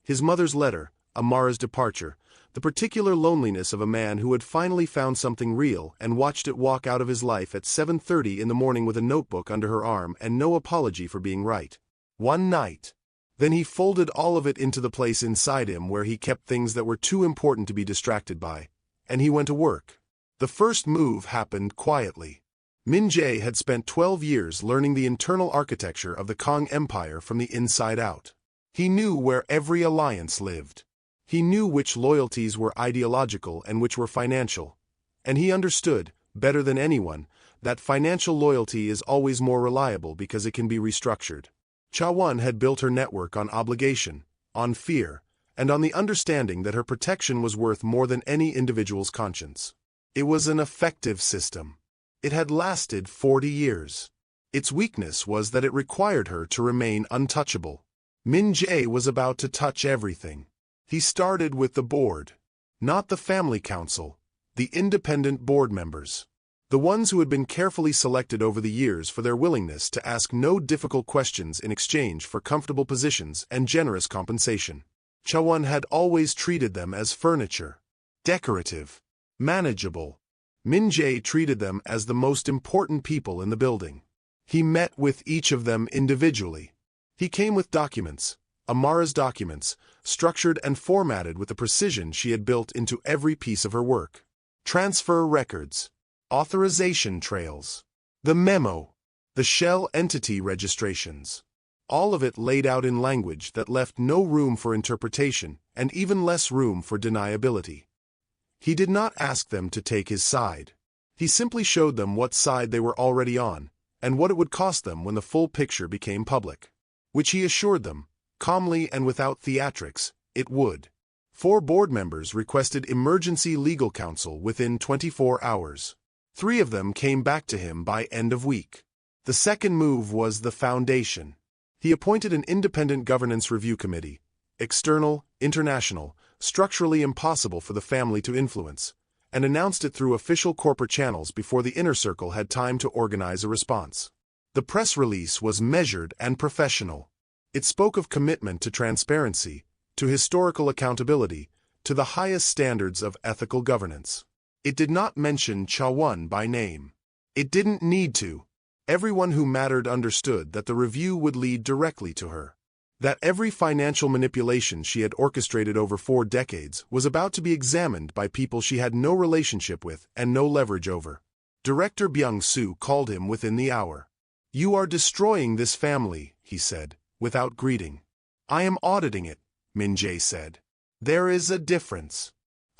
His mother's letter, Amara's departure, the particular loneliness of a man who had finally found something real and watched it walk out of his life at 7:30 in the morning with a notebook under her arm and no apology for being right. 1 night. Then he folded all of it into the place inside him where he kept things that were too important to be distracted by, and he went to work. The first move happened quietly. Min-jae had spent 12 years learning the internal architecture of the Kong Empire from the inside out. He knew where every alliance lived. He knew which loyalties were ideological and which were financial. And he understood, better than anyone, that financial loyalty is always more reliable because it can be restructured. Cha-won had built her network on obligation, on fear, and on the understanding that her protection was worth more than any individual's conscience. It was an effective system. It had lasted 40 years. Its weakness was that it required her to remain untouchable. Min-jae was about to touch everything. He started with the board. Not the family council, the independent board members. The ones who had been carefully selected over the years for their willingness to ask no difficult questions in exchange for comfortable positions and generous compensation. Cha-won had always treated them as furniture. Decorative. Manageable. Min-jae treated them as the most important people in the building. He met with each of them individually. He came with documents, Amara's documents, structured and formatted with the precision she had built into every piece of her work. Transfer records. Authorization trails. The memo. The shell entity registrations. All of it laid out in language that left no room for interpretation and even less room for deniability. He did not ask them to take his side. He simply showed them what side they were already on, and what it would cost them when the full picture became public. Which he assured them, calmly and without theatrics, it would. 4 board members requested emergency legal counsel within 24 hours. 3 of them came back to him by end of week. The second move was the foundation. He appointed an independent governance review committee, external, international, structurally impossible for the family to influence, and announced it through official corporate channels before the inner circle had time to organize a response. The press release was measured and professional. It spoke of commitment to transparency, to historical accountability, to the highest standards of ethical governance. It did not mention Cha-won by name. It didn't need to. Everyone who mattered understood that the review would lead directly to her. That every financial manipulation she had orchestrated over 4 decades was about to be examined by people she had no relationship with and no leverage over. Director Byung-soo called him within the hour. "You are destroying this family," he said, without greeting. "I am auditing it," Min-jae said. "There is a difference.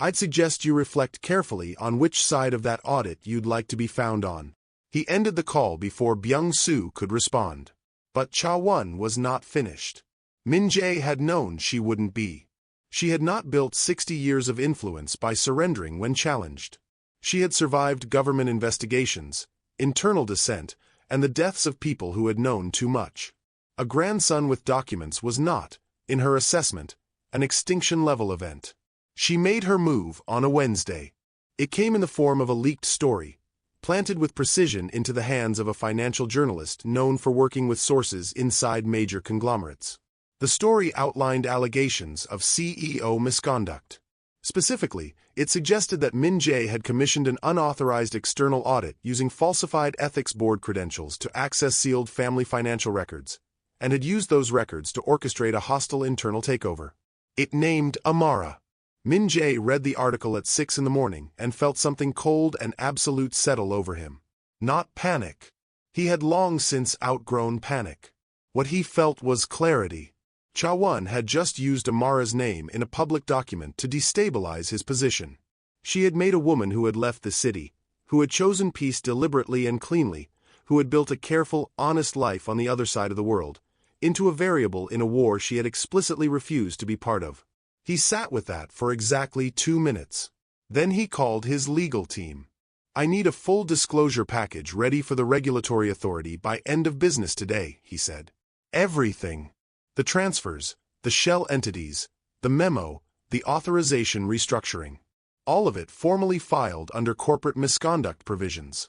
I'd suggest you reflect carefully on which side of that audit you'd like to be found on. He ended the call before Byung-soo could respond. But Cha-won was not finished. Min-jae had known she wouldn't be. She had not built 60 years of influence by surrendering when challenged. She had survived government investigations, internal dissent, and the deaths of people who had known too much. A grandson with documents was not, in her assessment, an extinction-level event. She made her move on a Wednesday. It came in the form of a leaked story, planted with precision into the hands of a financial journalist known for working with sources inside major conglomerates. The story outlined allegations of CEO misconduct. Specifically, it suggested that Min-jae had commissioned an unauthorized external audit using falsified ethics board credentials to access sealed family financial records, and had used those records to orchestrate a hostile internal takeover. It named Amara. Min-jae read the article at 6 in the morning and felt something cold and absolute settle over him. Not panic. He had long since outgrown panic. What he felt was clarity. Cha-won had just used Amara's name in a public document to destabilize his position. She had made a woman who had left the city, who had chosen peace deliberately and cleanly, who had built a careful, honest life on the other side of the world, into a variable in a war she had explicitly refused to be part of. He sat with that for exactly 2 minutes. Then he called his legal team. I need a full disclosure package ready for the regulatory authority by end of business today, he said. Everything. The transfers, the shell entities, the memo, the authorization restructuring. All of it formally filed under corporate misconduct provisions.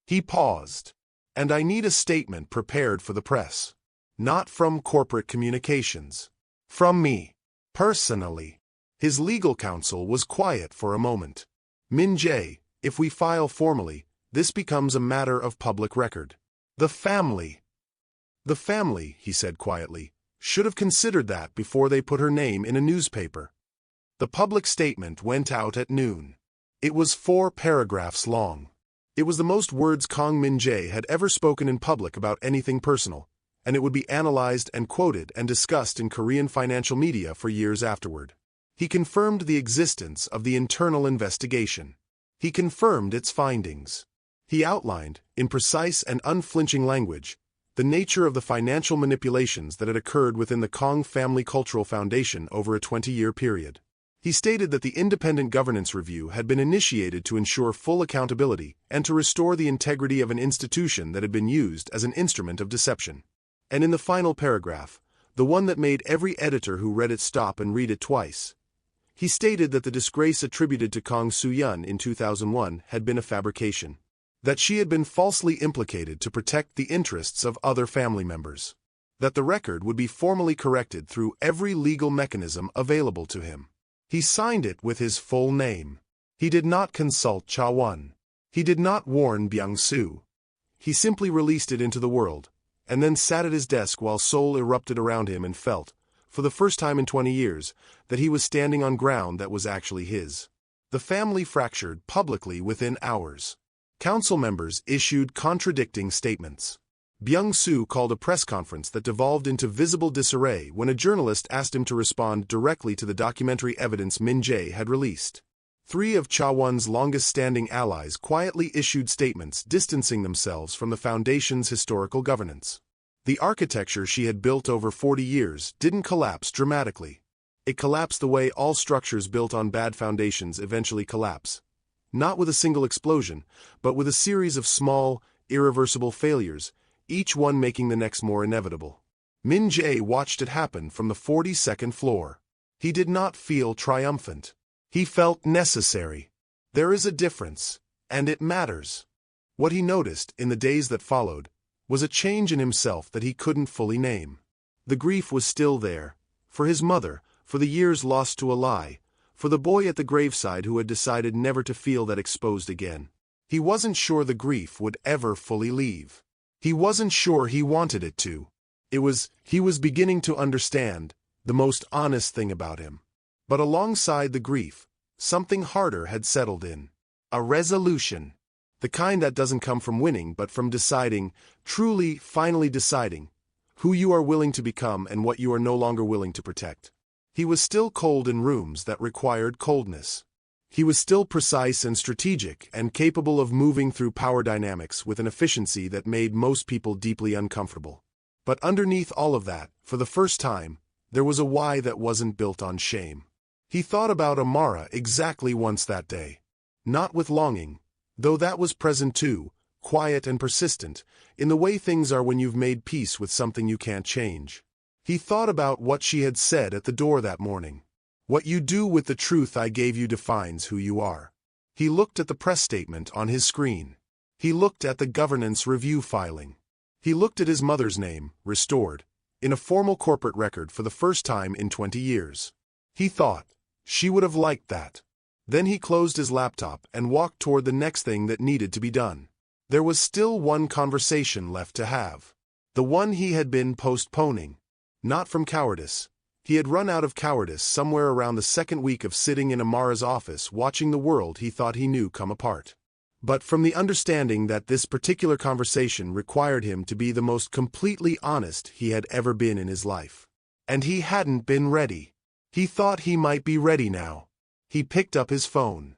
He paused. And I need a statement prepared for the press. Not from corporate communications. From me. Personally. His legal counsel was quiet for a moment. Min-jae, if we file formally, this becomes a matter of public record. The family, he said quietly, should have considered that before they put her name in a newspaper. The public statement went out at noon. It was 4 paragraphs long. It was the most words Kang Min-jae had ever spoken in public about anything personal, and it would be analyzed and quoted and discussed in Korean financial media for years afterward. He confirmed the existence of the internal investigation. He confirmed its findings. He outlined, in precise and unflinching language, the nature of the financial manipulations that had occurred within the Kang Family Cultural Foundation over a 20-year period. He stated that the independent governance review had been initiated to ensure full accountability and to restore the integrity of an institution that had been used as an instrument of deception. And in the final paragraph, the one that made every editor who read it stop and read it twice, he stated that the disgrace attributed to Kang Soo-yeon in 2001 had been a fabrication. That she had been falsely implicated to protect the interests of other family members. That the record would be formally corrected through every legal mechanism available to him. He signed it with his full name. He did not consult Cha-won. He did not warn Byung-soo. He simply released it into the world, and then sat at his desk while Seoul erupted around him and felt, for the first time in 20 years, that he was standing on ground that was actually his. The family fractured publicly within hours. Council members issued contradicting statements. Byung-soo called a press conference that devolved into visible disarray when a journalist asked him to respond directly to the documentary evidence Min-jae had released. 3 of Cha-won's longest-standing allies quietly issued statements distancing themselves from the foundation's historical governance. The architecture she had built over 40 years didn't collapse dramatically. It collapsed the way all structures built on bad foundations eventually collapse. Not with a single explosion, but with a series of small, irreversible failures, each one making the next more inevitable. Min-jae watched it happen from the 42nd floor. He did not feel triumphant. He felt necessary. There is a difference, and it matters. What he noticed in the days that followed was a change in himself that he couldn't fully name. The grief was still there, for his mother, for the years lost to a lie, for the boy at the graveside who had decided never to feel that exposed again. He wasn't sure the grief would ever fully leave. He wasn't sure he wanted it to. He was beginning to understand the most honest thing about him. But alongside the grief, something harder had settled in. A resolution. The kind that doesn't come from winning but from deciding, truly, finally deciding, who you are willing to become and what you are no longer willing to protect. He was still cold in rooms that required coldness. He was still precise and strategic and capable of moving through power dynamics with an efficiency that made most people deeply uncomfortable. But underneath all of that, for the first time, there was a why that wasn't built on shame. He thought about Amara exactly once that day. Not with longing, though that was present too, quiet and persistent, in the way things are when you've made peace with something you can't change. He thought about what she had said at the door that morning. What you do with the truth I gave you defines who you are. He looked at the press statement on his screen. He looked at the governance review filing. He looked at his mother's name, restored, in a formal corporate record for the first time in 20 years. He thought, she would have liked that. Then he closed his laptop and walked toward the next thing that needed to be done. There was still one conversation left to have. The one he had been postponing. Not from cowardice. He had run out of cowardice somewhere around the second week of sitting in Amara's office watching the world he thought he knew come apart. But from the understanding that this particular conversation required him to be the most completely honest he had ever been in his life. And he hadn't been ready. He thought he might be ready now. He picked up his phone.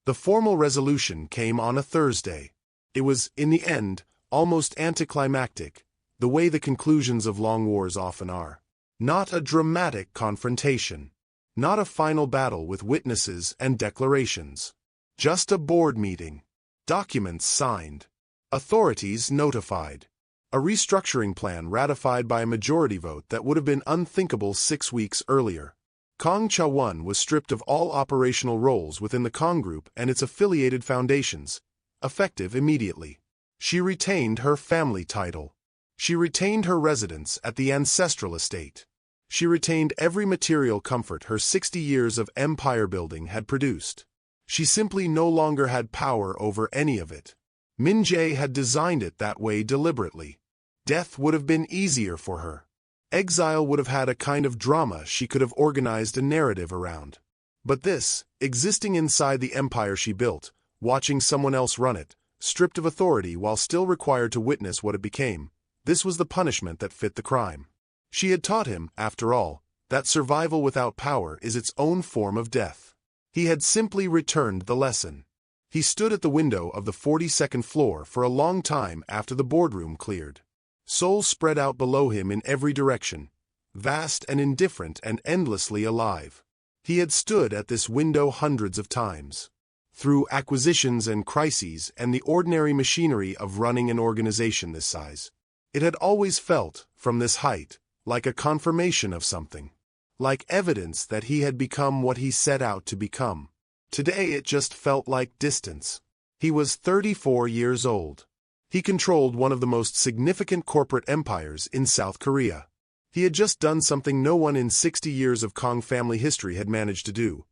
The formal resolution came on a Thursday. It was, in the end, almost anticlimactic, the way the conclusions of long wars often are. Not a dramatic confrontation. Not a final battle with witnesses and declarations. Just a board meeting. Documents signed. Authorities notified. A restructuring plan ratified by a majority vote that would have been unthinkable 6 weeks earlier. Kong Cha-won was stripped of all operational roles within the Kong Group and its affiliated foundations, effective immediately. She retained her family title. She retained her residence at the ancestral estate. She retained every material comfort her 60 years of empire building had produced. She simply no longer had power over any of it. Min Jae had designed it that way deliberately. Death would have been easier for her. Exile would have had a kind of drama she could have organized a narrative around. But this, existing inside the empire she built, watching someone else run it, stripped of authority while still required to witness what it became, this was the punishment that fit the crime. She had taught him, after all, that survival without power is its own form of death. He had simply returned the lesson. He stood at the window of the 42nd floor for a long time after the boardroom cleared. Seoul spread out below him in every direction, vast and indifferent and endlessly alive. He had stood at this window hundreds of times. Through acquisitions and crises and the ordinary machinery of running an organization this size. It had always felt, from this height, like a confirmation of something. Like evidence that he had become what he set out to become. Today it just felt like distance. He was 34 years old. He controlled one of the most significant corporate empires in South Korea. He had just done something no one in 60 years of Kong family history had managed to do.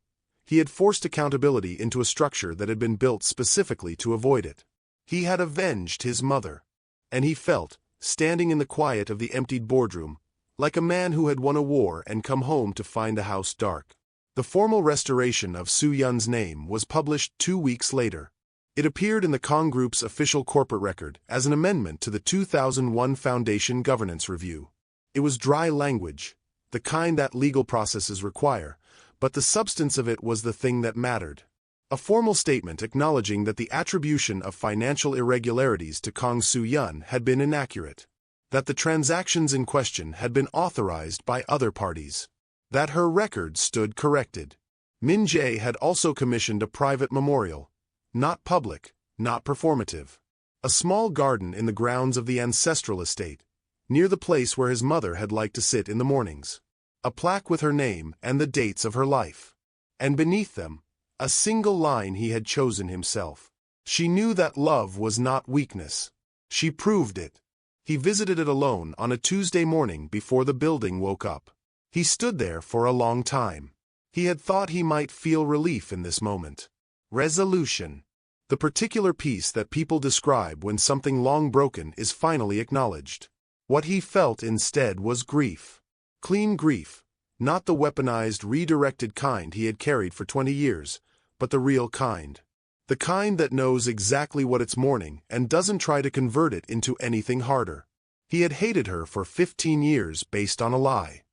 He had forced accountability into a structure that had been built specifically to avoid it. He had avenged his mother. And he felt, standing in the quiet of the emptied boardroom, like a man who had won a war and come home to find the house dark. The formal restoration of Soo-yun's name was published 2 weeks later. It appeared in the Kong Group's official corporate record as an amendment to the 2001 Foundation Governance Review. It was dry language, the kind that legal processes require, but the substance of it was the thing that mattered. A formal statement acknowledging that the attribution of financial irregularities to Kong Soo-yun had been inaccurate. That the transactions in question had been authorized by other parties. That her record stood corrected. Min Jae had also commissioned a private memorial. Not public, not performative. A small garden in the grounds of the ancestral estate, near the place where his mother had liked to sit in the mornings. A plaque with her name and the dates of her life. And beneath them, a single line he had chosen himself. She knew that love was not weakness. She proved it. He visited it alone on a Tuesday morning before the building woke up. He stood there for a long time. He had thought he might feel relief in this moment. Resolution. The particular peace that people describe when something long broken is finally acknowledged. What he felt instead was grief. Clean grief, not the weaponized, redirected kind he had carried for 20 years, but the real kind. The kind that knows exactly what it's mourning and doesn't try to convert it into anything harder. He had hated her for 15 years based on a lie.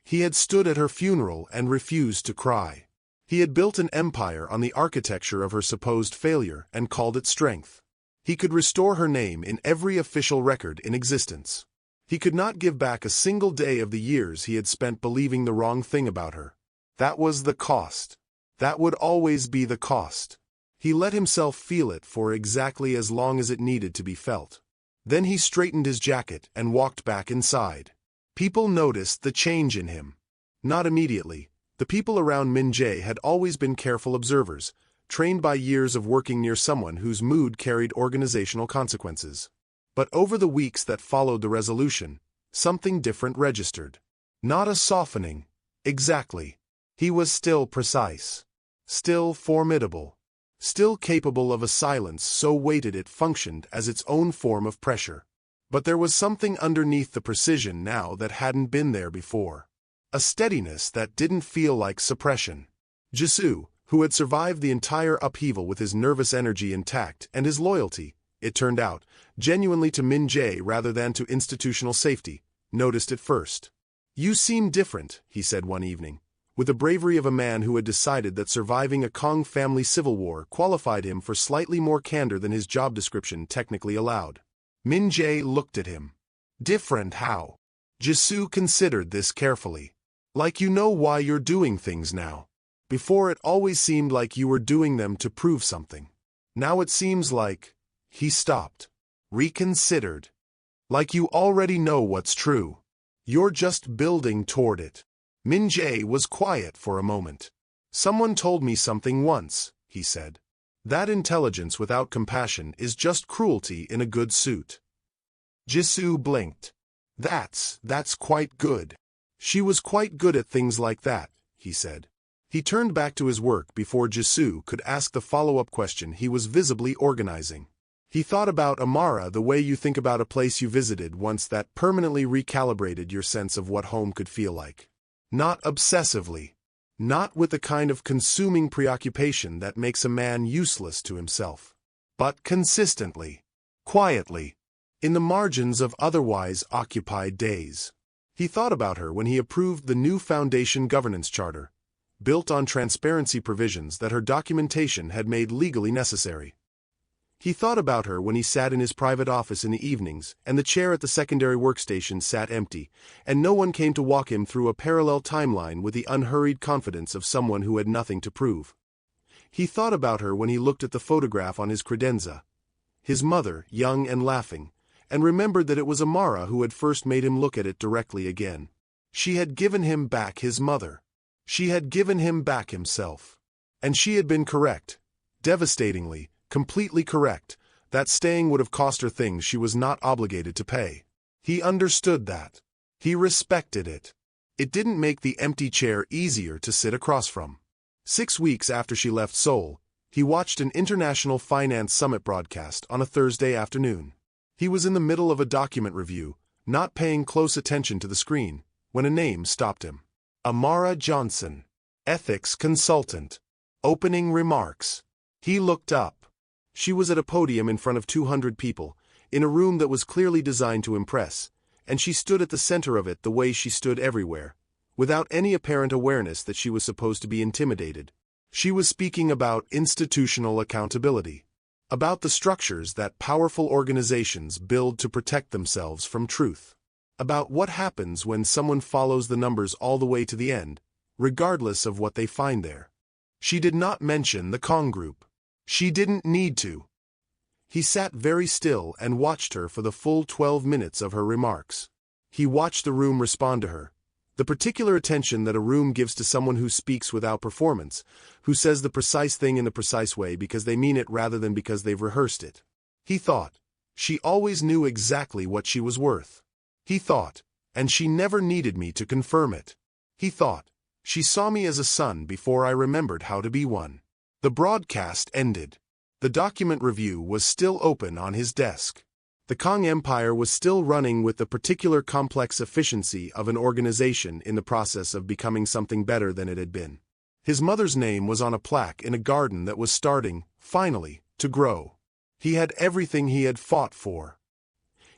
He had stood at her funeral and refused to cry. He had built an empire on the architecture of her supposed failure and called it strength. He could restore her name in every official record in existence. He could not give back a single day of the years he had spent believing the wrong thing about her. That was the cost. That would always be the cost. He let himself feel it for exactly as long as it needed to be felt. Then he straightened his jacket and walked back inside. People noticed the change in him. Not immediately. The people around Min Jae had always been careful observers, trained by years of working near someone whose mood carried organizational consequences. But over the weeks that followed the resolution, something different registered. Not a softening. Exactly. He was still precise. Still formidable. Still capable of a silence so weighted it functioned as its own form of pressure. But there was something underneath the precision now that hadn't been there before. A steadiness that didn't feel like suppression. Jisoo, who had survived the entire upheaval with his nervous energy intact and his loyalty, it turned out, genuinely to Min Jae rather than to institutional safety, noticed it first. "You seem different," he said one evening, with the bravery of a man who had decided that surviving a Kong family civil war qualified him for slightly more candor than his job description technically allowed. Min Jae looked at him. "Different how?" Jisoo considered this carefully. "Like you know why you're doing things now. Before it always seemed like you were doing them to prove something. Now it seems like—" He stopped. Reconsidered. "Like you already know what's true. You're just building toward it." Min Jae was quiet for a moment. "Someone told me something once," he said. "That intelligence without compassion is just cruelty in a good suit." Jisoo blinked. That's quite good." "She was quite good at things like that," he said. He turned back to his work before Jisoo could ask the follow-up question he was visibly organizing. He thought about Amara the way you think about a place you visited once that permanently recalibrated your sense of what home could feel like. Not obsessively. Not with the kind of consuming preoccupation that makes a man useless to himself. But consistently. Quietly. In the margins of otherwise occupied days. He thought about her when he approved the new Foundation governance charter, built on transparency provisions that her documentation had made legally necessary. He thought about her when he sat in his private office in the evenings and the chair at the secondary workstation sat empty, and no one came to walk him through a parallel timeline with the unhurried confidence of someone who had nothing to prove. He thought about her when he looked at the photograph on his credenza, his mother, young and laughing, and remembered that it was Amara who had first made him look at it directly again. She had given him back his mother. She had given him back himself. And she had been correct. Devastatingly, completely correct, that staying would have cost her things she was not obligated to pay. He understood that. He respected it. It didn't make the empty chair easier to sit across from. 6 weeks after she left Seoul, he watched an international finance summit broadcast on a Thursday afternoon. He was in the middle of a document review, not paying close attention to the screen, when a name stopped him. Amara Johnson. Ethics consultant. Opening remarks. He looked up. She was at a podium in front of 200 people, in a room that was clearly designed to impress, and she stood at the center of it the way she stood everywhere, without any apparent awareness that she was supposed to be intimidated. She was speaking about institutional accountability. About the structures that powerful organizations build to protect themselves from truth. About what happens when someone follows the numbers all the way to the end, regardless of what they find there. She did not mention the Kong group. She didn't need to. He sat very still and watched her for the full 12 minutes of her remarks. He watched the room respond to her. The particular attention that a room gives to someone who speaks without performance, who says the precise thing in the precise way because they mean it rather than because they've rehearsed it. He thought, she always knew exactly what she was worth. He thought, and she never needed me to confirm it. He thought, she saw me as a son before I remembered how to be one. The broadcast ended. The document review was still open on his desk. The Kong Empire was still running with the particular complex efficiency of an organization in the process of becoming something better than it had been. His mother's name was on a plaque in a garden that was starting, finally, to grow. He had everything he had fought for.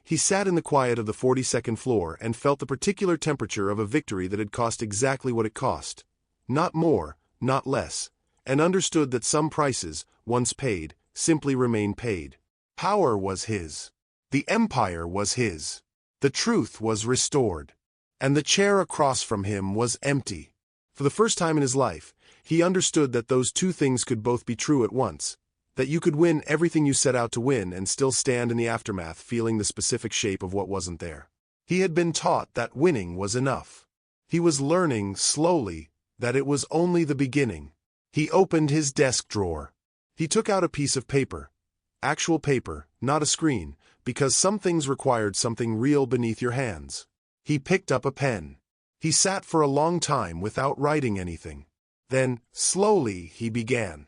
He sat in the quiet of the 42nd floor and felt the particular temperature of a victory that had cost exactly what it cost. Not more, not less, and understood that some prices, once paid, simply remain paid. Power was his. The empire was his. The truth was restored. And the chair across from him was empty. For the first time in his life, he understood that those two things could both be true at once. That you could win everything you set out to win and still stand in the aftermath feeling the specific shape of what wasn't there. He had been taught that winning was enough. He was learning, slowly, that it was only the beginning. He opened his desk drawer. He took out a piece of paper. Actual paper, not a screen, because some things required something real beneath your hands. He picked up a pen. He sat for a long time without writing anything. Then, slowly, he began.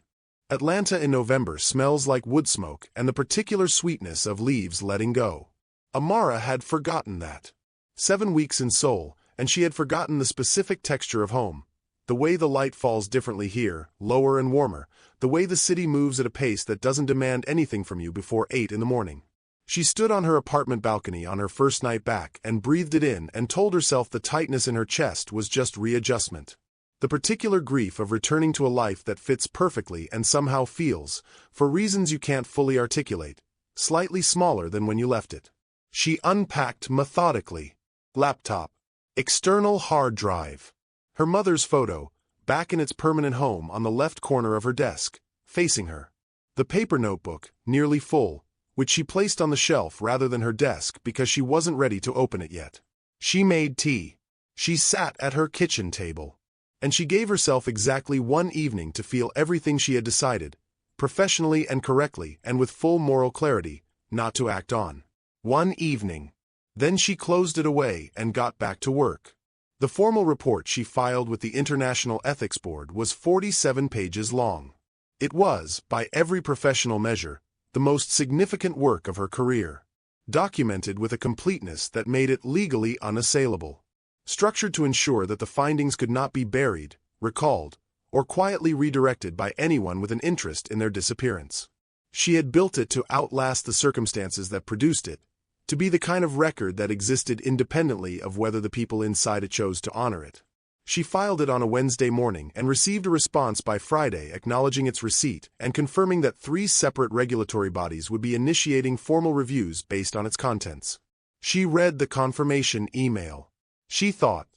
Atlanta in November smells like wood smoke and the particular sweetness of leaves letting go. Amara had forgotten that. 7 weeks in Seoul, and she had forgotten the specific texture of home. The way the light falls differently here, lower and warmer, the way the city moves at a pace that doesn't demand anything from you before 8 in the morning. She stood on her apartment balcony on her first night back and breathed it in and told herself the tightness in her chest was just readjustment. The particular grief of returning to a life that fits perfectly and somehow feels, for reasons you can't fully articulate, slightly smaller than when you left it. She unpacked methodically. Laptop. External hard drive. Her mother's photo, back in its permanent home on the left corner of her desk, facing her. The paper notebook, nearly full, which she placed on the shelf rather than her desk because she wasn't ready to open it yet. She made tea. She sat at her kitchen table. And she gave herself exactly one evening to feel everything she had decided, professionally and correctly and with full moral clarity, not to act on. One evening. Then she closed it away and got back to work. The formal report she filed with the International Ethics Board was 47 pages long. It was, by every professional measure, the most significant work of her career. Documented with a completeness that made it legally unassailable. Structured to ensure that the findings could not be buried, recalled, or quietly redirected by anyone with an interest in their disappearance. She had built it to outlast the circumstances that produced it, to be the kind of record that existed independently of whether the people inside it chose to honor it. She filed it on a Wednesday morning and received a response by Friday acknowledging its receipt and confirming that 3 separate regulatory bodies would be initiating formal reviews based on its contents. She read the confirmation email. She thought,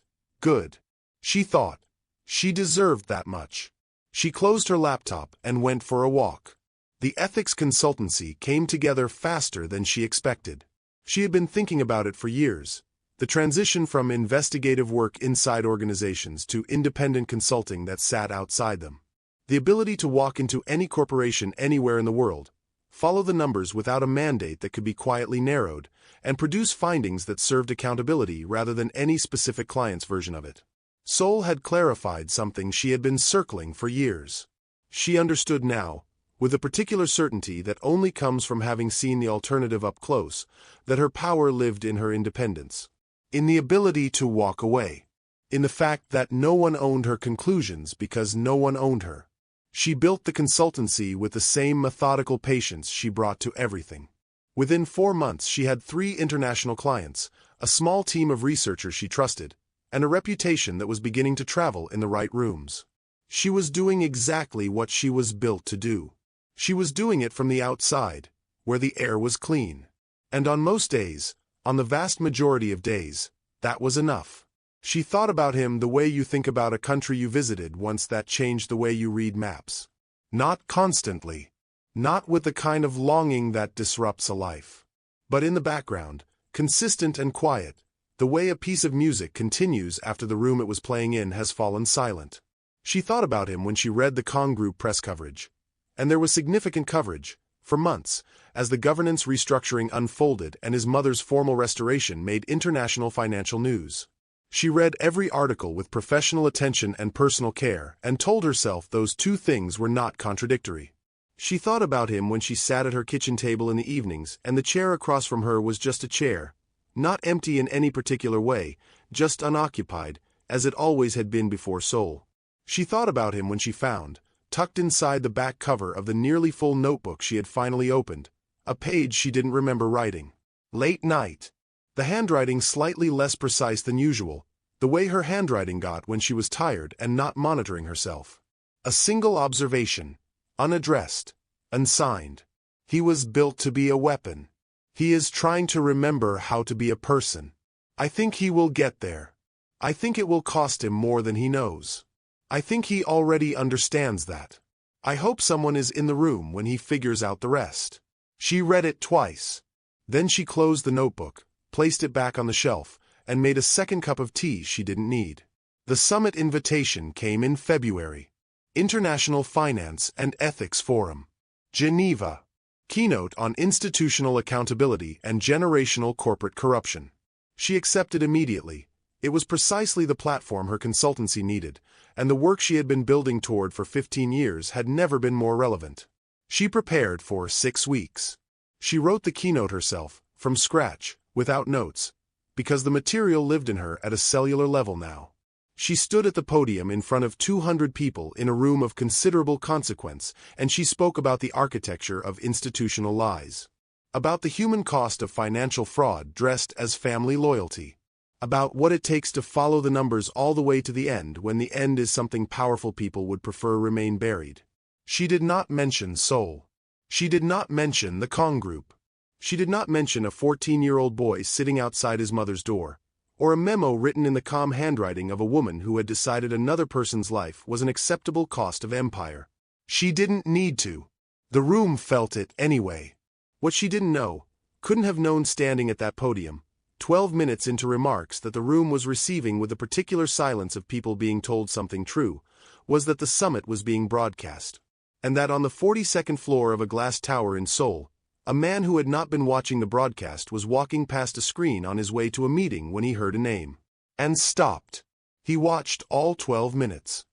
good. She thought, she deserved that much. She closed her laptop and went for a walk. The ethics consultancy came together faster than she expected. She had been thinking about it for years. The transition from investigative work inside organizations to independent consulting that sat outside them. The ability to walk into any corporation anywhere in the world, follow the numbers without a mandate that could be quietly narrowed, and produce findings that served accountability rather than any specific client's version of it. Seoul had clarified something she had been circling for years. She understood now, with a particular certainty that only comes from having seen the alternative up close, that her power lived in her independence. In the ability to walk away. In the fact that no one owned her conclusions because no one owned her. She built the consultancy with the same methodical patience she brought to everything. Within 4 months she had 3 international clients, a small team of researchers she trusted, and a reputation that was beginning to travel in the right rooms. She was doing exactly what she was built to do. She was doing it from the outside, where the air was clean. And on most days, on the vast majority of days, that was enough. She thought about him the way you think about a country you visited once that changed the way you read maps. Not constantly. Not with the kind of longing that disrupts a life. But in the background, consistent and quiet, the way a piece of music continues after the room it was playing in has fallen silent. She thought about him when she read the Kong Group press coverage. And there was significant coverage, for months, as the governance restructuring unfolded and his mother's formal restoration made international financial news. She read every article with professional attention and personal care and told herself those two things were not contradictory. She thought about him when she sat at her kitchen table in the evenings and the chair across from her was just a chair, not empty in any particular way, just unoccupied, as it always had been before Seoul. She thought about him when she found, tucked inside the back cover of the nearly full notebook she had finally opened, a page she didn't remember writing. Late night. The handwriting slightly less precise than usual, the way her handwriting got when she was tired and not monitoring herself. A single observation, unaddressed, unsigned. He was built to be a weapon. He is trying to remember how to be a person. I think he will get there. I think it will cost him more than he knows. I think he already understands that. I hope someone is in the room when he figures out the rest. She read it twice. Then she closed the notebook, placed it back on the shelf, and made a second cup of tea she didn't need. The summit invitation came in February. International Finance and Ethics Forum. Geneva. Keynote on Institutional Accountability and Generational Corporate Corruption. She accepted immediately. It was precisely the platform her consultancy needed, and the work she had been building toward for 15 years had never been more relevant. She prepared for 6 weeks. She wrote the keynote herself, from scratch, without notes, because the material lived in her at a cellular level now. She stood at the podium in front of 200 people in a room of considerable consequence, and she spoke about the architecture of institutional lies. About the human cost of financial fraud dressed as family loyalty. About what it takes to follow the numbers all the way to the end when the end is something powerful people would prefer remain buried. She did not mention Seoul. She did not mention the Kong Group. She did not mention a 14-year-old boy sitting outside his mother's door, or a memo written in the calm handwriting of a woman who had decided another person's life was an acceptable cost of empire. She didn't need to. The room felt it anyway. What she didn't know, couldn't have known standing at that podium, 12 minutes into remarks that the room was receiving with the particular silence of people being told something true, was that the summit was being broadcast. And that on the 42nd floor of a glass tower in Seoul, a man who had not been watching the broadcast was walking past a screen on his way to a meeting when he heard a name. And stopped. He watched all 12 minutes.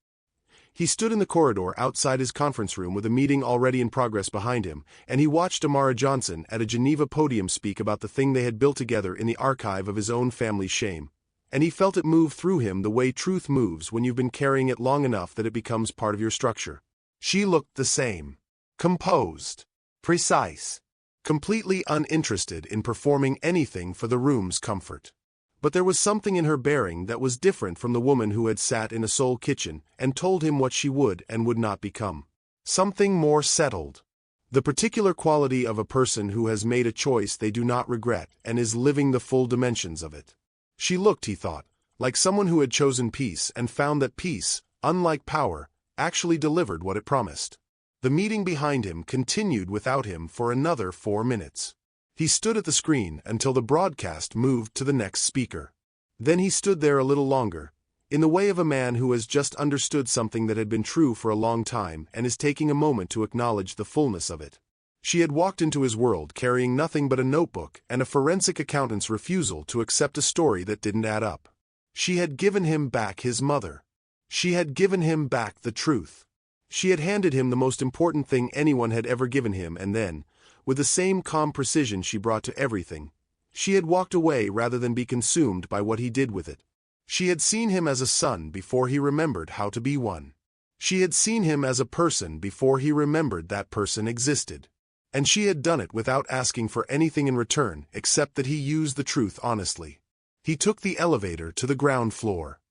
He stood in the corridor outside his conference room with a meeting already in progress behind him, and he watched Amara Johnson at a Geneva podium speak about the thing they had built together in the archive of his own family's shame. And he felt it move through him the way truth moves when you've been carrying it long enough that it becomes part of your structure. She looked the same. Composed. Precise. Completely uninterested in performing anything for the room's comfort. But there was something in her bearing that was different from the woman who had sat in a Seoul kitchen and told him what she would and would not become. Something more settled. The particular quality of a person who has made a choice they do not regret and is living the full dimensions of it. She looked, he thought, like someone who had chosen peace and found that peace, unlike power, actually delivered what it promised. The meeting behind him continued without him for another 4 minutes. He stood at the screen until the broadcast moved to the next speaker. Then he stood there a little longer, in the way of a man who has just understood something that had been true for a long time and is taking a moment to acknowledge the fullness of it. She had walked into his world carrying nothing but a notebook and a forensic accountant's refusal to accept a story that didn't add up. She had given him back his mother. She had given him back the truth. She had handed him the most important thing anyone had ever given him, and then, with the same calm precision she brought to everything, she had walked away rather than be consumed by what he did with it. She had seen him as a son before he remembered how to be one. She had seen him as a person before he remembered that person existed. And she had done it without asking for anything in return except that he used the truth honestly. He took the elevator to the ground floor.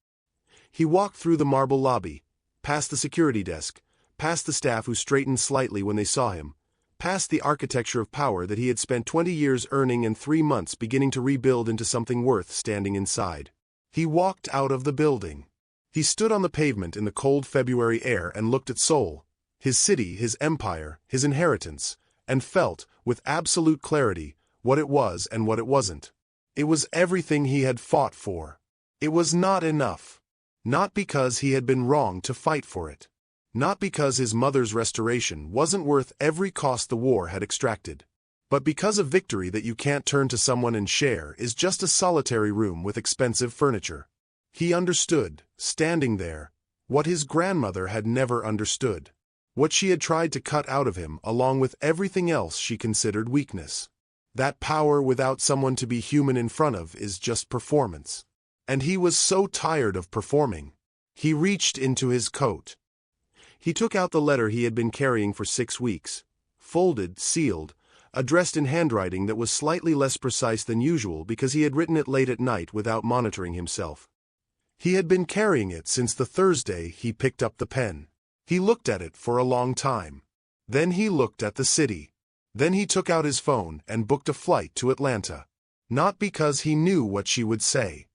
He walked through the marble lobby, past the security desk, past the staff who straightened slightly when they saw him, past the architecture of power that he had spent 20 years earning and 3 months beginning to rebuild into something worth standing inside. He walked out of the building. He stood on the pavement in the cold February air and looked at Seoul, his city, his empire, his inheritance, and felt, with absolute clarity, what it was and what it wasn't. It was everything he had fought for. It was not enough. Not because he had been wrong to fight for it. Not because his mother's restoration wasn't worth every cost the war had extracted. But because a victory that you can't turn to someone and share is just a solitary room with expensive furniture. He understood, standing there, what his grandmother had never understood. What she had tried to cut out of him along with everything else she considered weakness. That power without someone to be human in front of is just performance. And he was so tired of performing. He reached into his coat. He took out the letter he had been carrying for 6 weeks, folded, sealed, addressed in handwriting that was slightly less precise than usual because he had written it late at night without monitoring himself. He had been carrying it since the Thursday he picked up the pen. He looked at it for a long time. Then he looked at the city. Then he took out his phone and booked a flight to Atlanta. Not because he knew what she would say,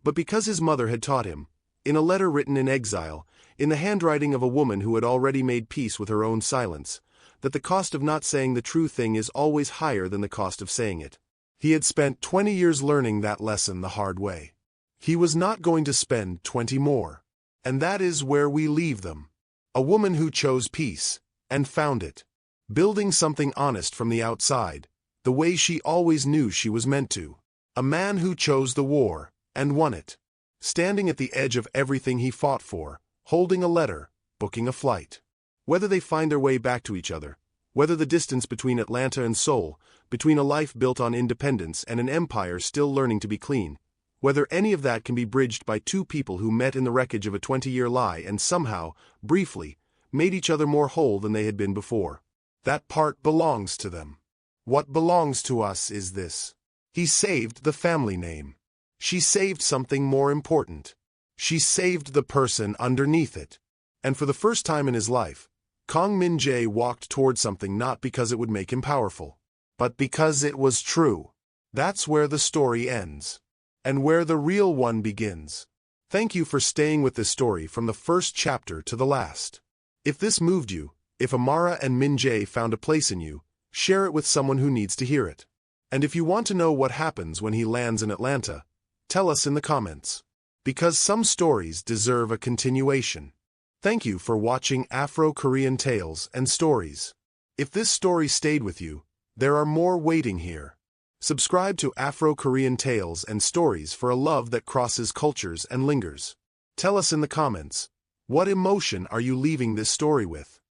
but because his mother had taught him, in a letter written in exile, in the handwriting of a woman who had already made peace with her own silence, that the cost of not saying the true thing is always higher than the cost of saying it. He had spent 20 years learning that lesson the hard way. He was not going to spend 20 more. And that is where we leave them. A woman who chose peace, and found it. Building something honest from the outside, the way she always knew she was meant to. A man who chose the war, and won it. Standing at the edge of everything he fought for, holding a letter, booking a flight. Whether they find their way back to each other, whether the distance between Atlanta and Seoul, between a life built on independence and an empire still learning to be clean, whether any of that can be bridged by two people who met in the wreckage of a 20-year lie and somehow, briefly, made each other more whole than they had been before. That part belongs to them. What belongs to us is this. He saved the family name. She saved something more important. She saved the person underneath it. And for the first time in his life, Kang Min-jae walked toward something not because it would make him powerful, but because it was true. That's where the story ends. And where the real one begins. Thank you for staying with this story from the first chapter to the last. If this moved you, if Amara and Min-jae found a place in you, share it with someone who needs to hear it. And if you want to know what happens when he lands in Atlanta, tell us in the comments. Because some stories deserve a continuation. Thank you for watching Afro Korean Tales and Stories. If this story stayed with you, there are more waiting here. Subscribe to Afro Korean Tales and Stories for a love that crosses cultures and lingers. Tell us in the comments, what emotion are you leaving this story with?